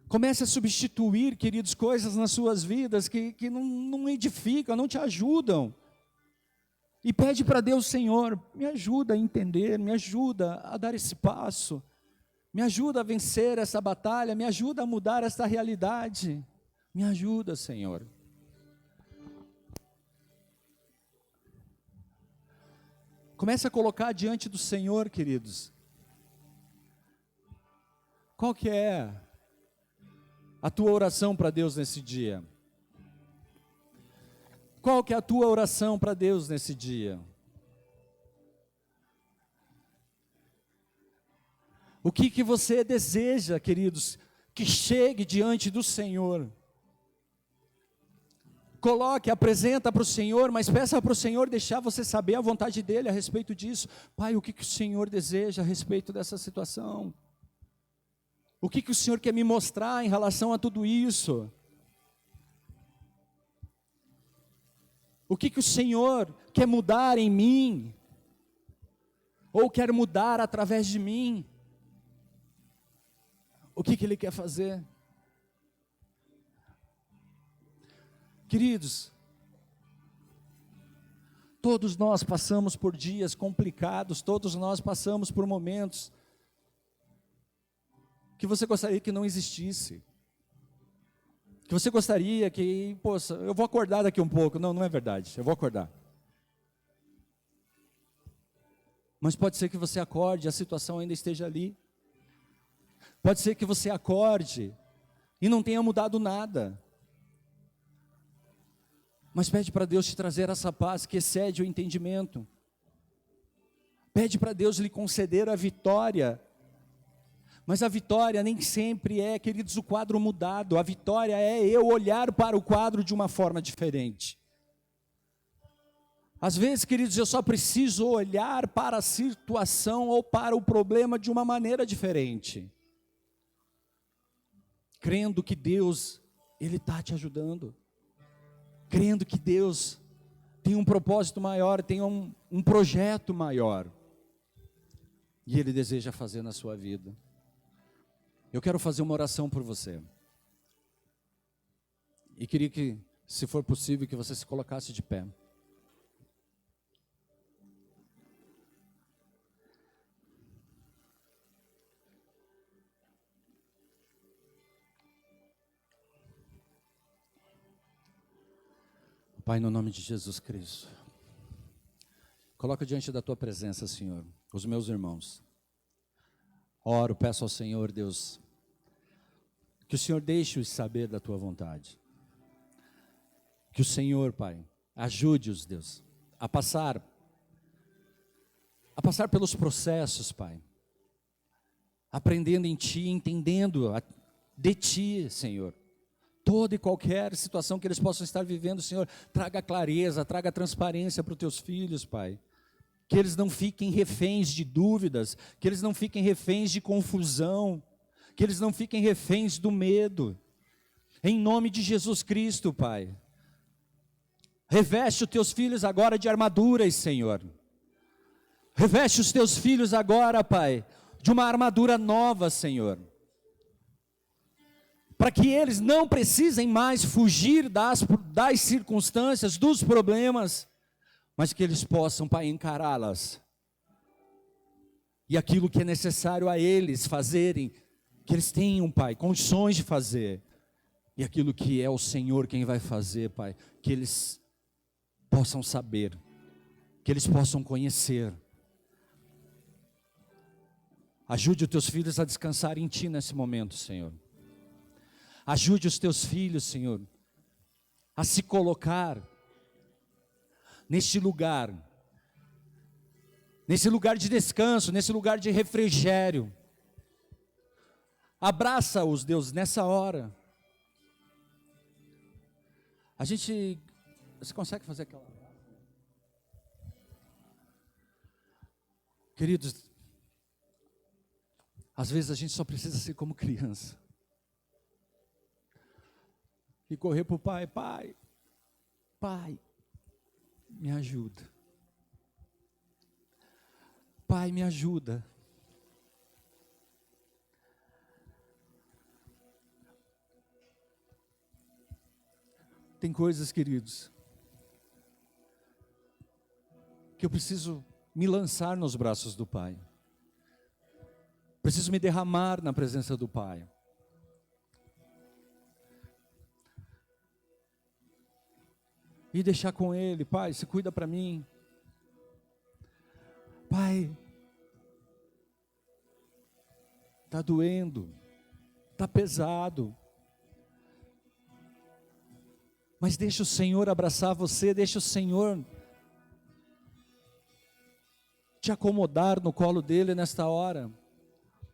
Comece a substituir, queridos, coisas nas suas vidas que não edificam, não te ajudam. E pede para Deus: Senhor, me ajuda a entender, me ajuda a dar esse passo, me ajuda a vencer essa batalha, me ajuda a mudar esta realidade. Me ajuda, Senhor. Comece a colocar diante do Senhor, queridos. Qual que é a tua oração para Deus nesse dia? Qual que é a tua oração para Deus nesse dia? O que você deseja, queridos, que chegue diante do Senhor? Coloque, apresenta para o Senhor, mas peça para o Senhor deixar você saber a vontade dEle a respeito disso. Pai, o que o Senhor deseja a respeito dessa situação? O que o Senhor quer me mostrar em relação a tudo isso? O que o Senhor quer mudar em mim? Ou quer mudar através de mim? O que Ele quer fazer? Queridos, todos nós passamos por dias complicados, todos nós passamos por momentos que você gostaria que não existisse, que você gostaria que, poxa, eu vou acordar daqui um pouco. Não, não é verdade, eu vou acordar. Mas pode ser que você acorde e a situação ainda esteja ali. Pode ser que você acorde e não tenha mudado nada. Mas pede para Deus te trazer essa paz que excede o entendimento. Pede para Deus lhe conceder a vitória. Mas a vitória nem sempre é, queridos, o quadro mudado. A vitória é eu olhar para o quadro de uma forma diferente. Às vezes, queridos, eu só preciso olhar para a situação ou para o problema de uma maneira diferente. Crendo que Deus, Ele está te ajudando. Crendo que Deus tem um propósito maior, tem um projeto maior. E Ele deseja fazer na sua vida. Eu quero fazer uma oração por você. E queria que, se for possível, que você se colocasse de pé. Pai, no nome de Jesus Cristo, coloca diante da Tua presença, Senhor, os meus irmãos. Oro, peço ao Senhor, Deus, que o Senhor deixe-os saber da Tua vontade. Que o Senhor, Pai, ajude-os, Deus, a passar pelos processos, Pai, aprendendo em Ti, entendendo de Ti, Senhor. Toda e qualquer situação que eles possam estar vivendo, Senhor, traga clareza, traga transparência para os Teus filhos, Pai. Que eles não fiquem reféns de dúvidas, que eles não fiquem reféns de confusão, que eles não fiquem reféns do medo. Em nome de Jesus Cristo, Pai. Reveste os Teus filhos agora de armaduras, Senhor. Reveste os Teus filhos agora, Pai, de uma armadura nova, Senhor. Para que eles não precisem mais fugir das circunstâncias, dos problemas, mas que eles possam, Pai, encará-las. E aquilo que é necessário a eles fazerem, que eles tenham, Pai, condições de fazer. E aquilo que é o Senhor quem vai fazer, Pai, que eles possam saber, que eles possam conhecer. Ajude os Teus filhos a descansar em Ti nesse momento, Senhor. Ajude os Teus filhos, Senhor, a se colocar neste lugar de descanso, nesse lugar de refrigério. Abraça-os, Deus, nessa hora. Você consegue fazer aquela... Queridos, às vezes a gente só precisa ser como criança. E correr para o pai, pai, me ajuda. Pai, me ajuda. Tem coisas, queridos, que eu preciso me lançar nos braços do Pai. Preciso me derramar na presença do Pai. E deixar com Ele: Pai, se cuida para mim. Pai, está doendo, está pesado. Mas deixa o Senhor abraçar você, deixa o Senhor te acomodar no colo dele nesta hora.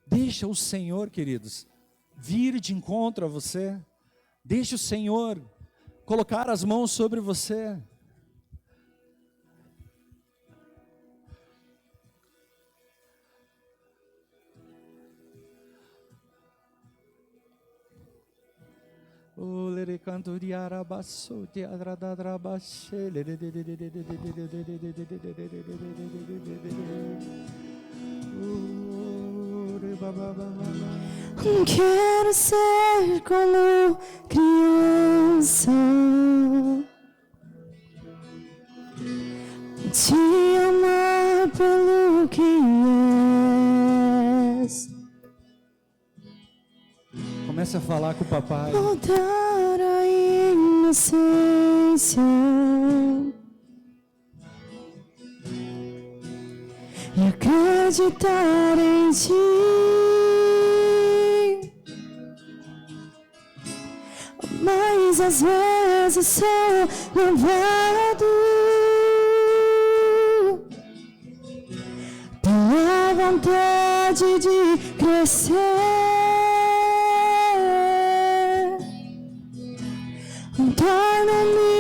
Deixa o Senhor, queridos, vir de encontro a você. Deixa o Senhor colocar as mãos sobre você. Quero ser como criança, te amar pelo que és. Comece a falar com o papai. Voltar à inocência e acreditar em ti. Mas às vezes sou levado pela vontade de crescer. Torna-me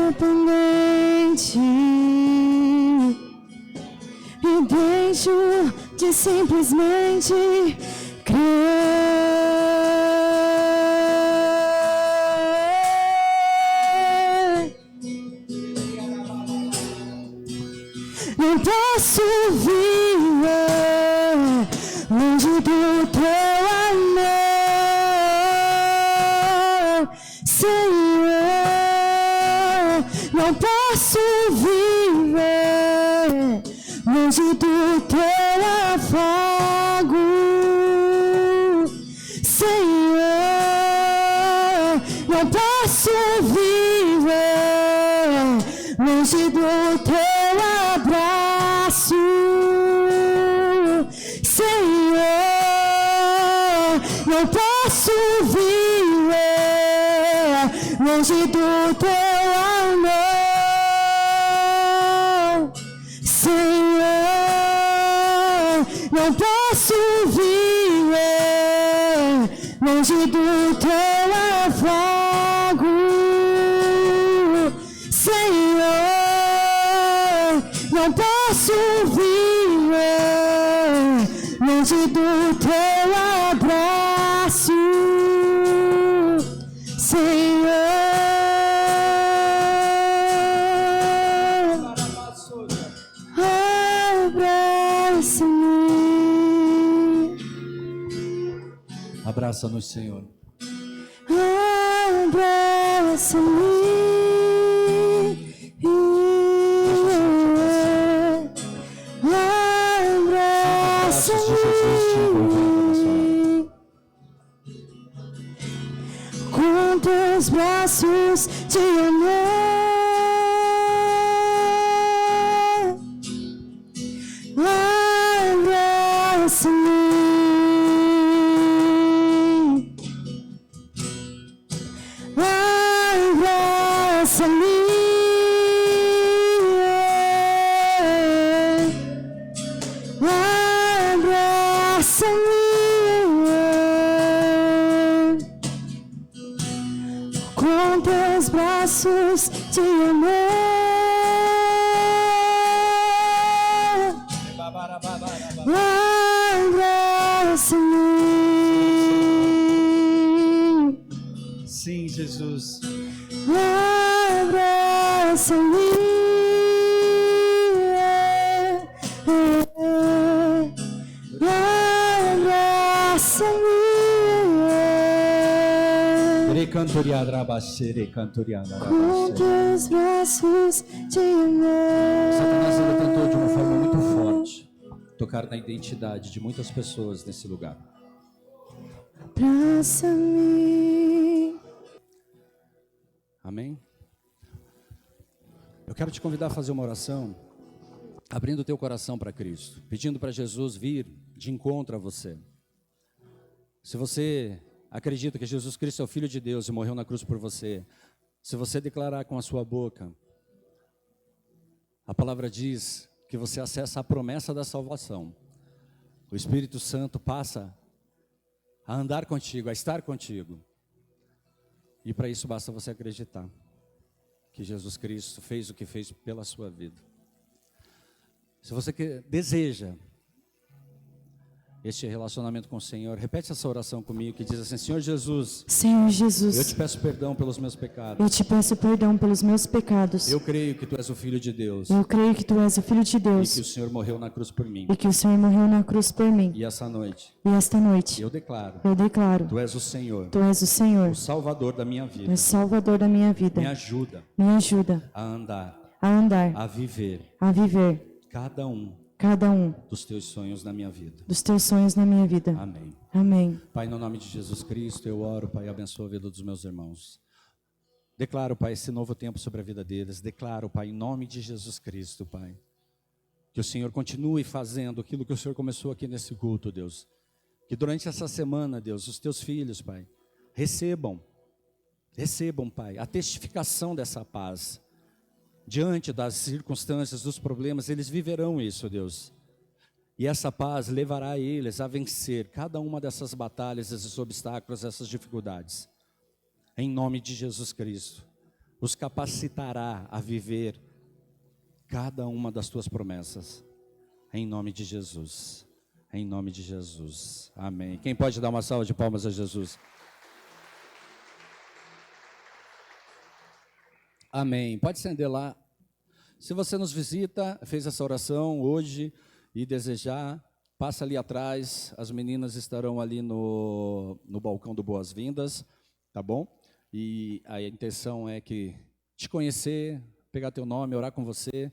independente e deixo de simplesmente crer. Não posso viver longe do teu amor, Senhor. Não posso viver longe do teu afago, Senhor. Não posso viver longe do teu abraço, Senhor. Não posso viver longe do teu amor, Senhor. Não posso viver longe do teu afago, Senhor. Não posso viver longe do teu abraço, Senhor. Abraça-me. Abraça-nos, Senhor. Abraça-me. Com teus braços de amor, abraça-me. Abraça-me. Com teus braços de amor, abraça-me. Sim, Jesus. Abraça-me. Abraça-me. cantoriada rabachere, cantoriada com rabachere. teus braços de amor. Satanás ele tentou de uma forma muito forte tocar na identidade de muitas pessoas nesse lugar. Abraça-me. Amém? Eu quero te convidar a fazer uma oração, abrindo o teu coração para Cristo, pedindo para Jesus vir de encontro a você. Se você acredita que Jesus Cristo é o Filho de Deus e morreu na cruz por você, se você declarar com a sua boca, a palavra diz que você acessa a promessa da salvação. O Espírito Santo passa a andar contigo, a estar contigo. E para isso basta você acreditar que Jesus Cristo fez o que fez pela sua vida. Se você deseja este relacionamento com o Senhor, repete essa oração comigo que diz assim: Senhor Jesus, Senhor eu Jesus, te peço perdão pelos meus pecados. eu te peço perdão pelos meus pecados. Eu creio que Tu és o Filho de Deus Eu creio que tu és o Filho de e Deus que o Senhor morreu na cruz por mim. e que o Senhor morreu na cruz por mim. E essa noite E esta noite eu declaro: eu declaro, Tu és o Senhor, tu és o Senhor, o Salvador da minha o vida. Salvador da minha vida. Me ajuda Me ajuda a andar, a andar, a viver a viver cada um cada um dos Teus sonhos na minha vida. dos teus sonhos na minha vida. Amém. Amém. Pai, no nome de Jesus Cristo, eu oro, Pai, abençoa a vida dos meus irmãos. Declaro, Pai, esse novo tempo sobre a vida deles. Declaro, Pai, em nome de Jesus Cristo, Pai, que o Senhor continue fazendo aquilo que o Senhor começou aqui nesse culto, Deus. Que durante essa semana, Deus, os Teus filhos, Pai, recebam, Pai, a testificação dessa paz. Diante das circunstâncias, dos problemas, eles viverão isso, Deus. E essa paz levará eles a vencer cada uma dessas batalhas, esses obstáculos, essas dificuldades. Em nome de Jesus Cristo, os capacitará a viver cada uma das tuas promessas. Em nome de Jesus. Em nome de Jesus. Amém. Quem pode dar uma salva de palmas a Jesus? Amém. Pode acender lá. Se você nos visita, fez essa oração hoje e desejar, passa ali atrás. As meninas estarão ali no balcão do Boas-Vindas, tá bom? E a intenção é que te conhecer, pegar teu nome, orar com você,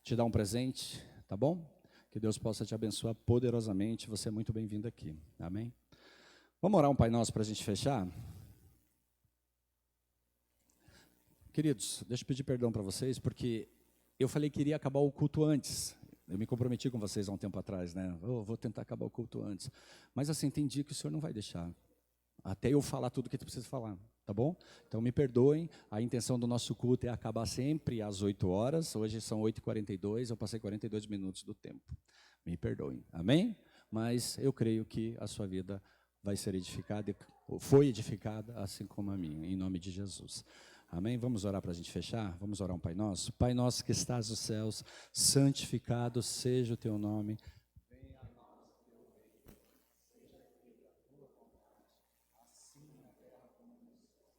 te dar um presente, tá bom? Que Deus possa te abençoar poderosamente. Você é muito bem-vindo aqui. Amém? Vamos orar um Pai Nosso para a gente fechar? Queridos, deixa eu pedir perdão para vocês, porque eu falei que iria acabar o culto antes. Eu me comprometi com vocês há um tempo atrás, né? Vou tentar acabar o culto antes. Mas assim, tem dia que o Senhor não vai deixar. Até eu falar tudo que tu precisa falar, tá bom? Então me perdoem, a intenção do nosso culto é acabar sempre às 8 horas. Hoje são 8h42, eu passei 42 minutos do tempo. Me perdoem, amém? Mas eu creio que a sua vida vai ser edificada, ou foi edificada, assim como a minha, em nome de Jesus. Amém? Vamos orar para a gente fechar? Vamos orar um Pai Nosso? Pai Nosso que estás nos céus, santificado seja o teu nome.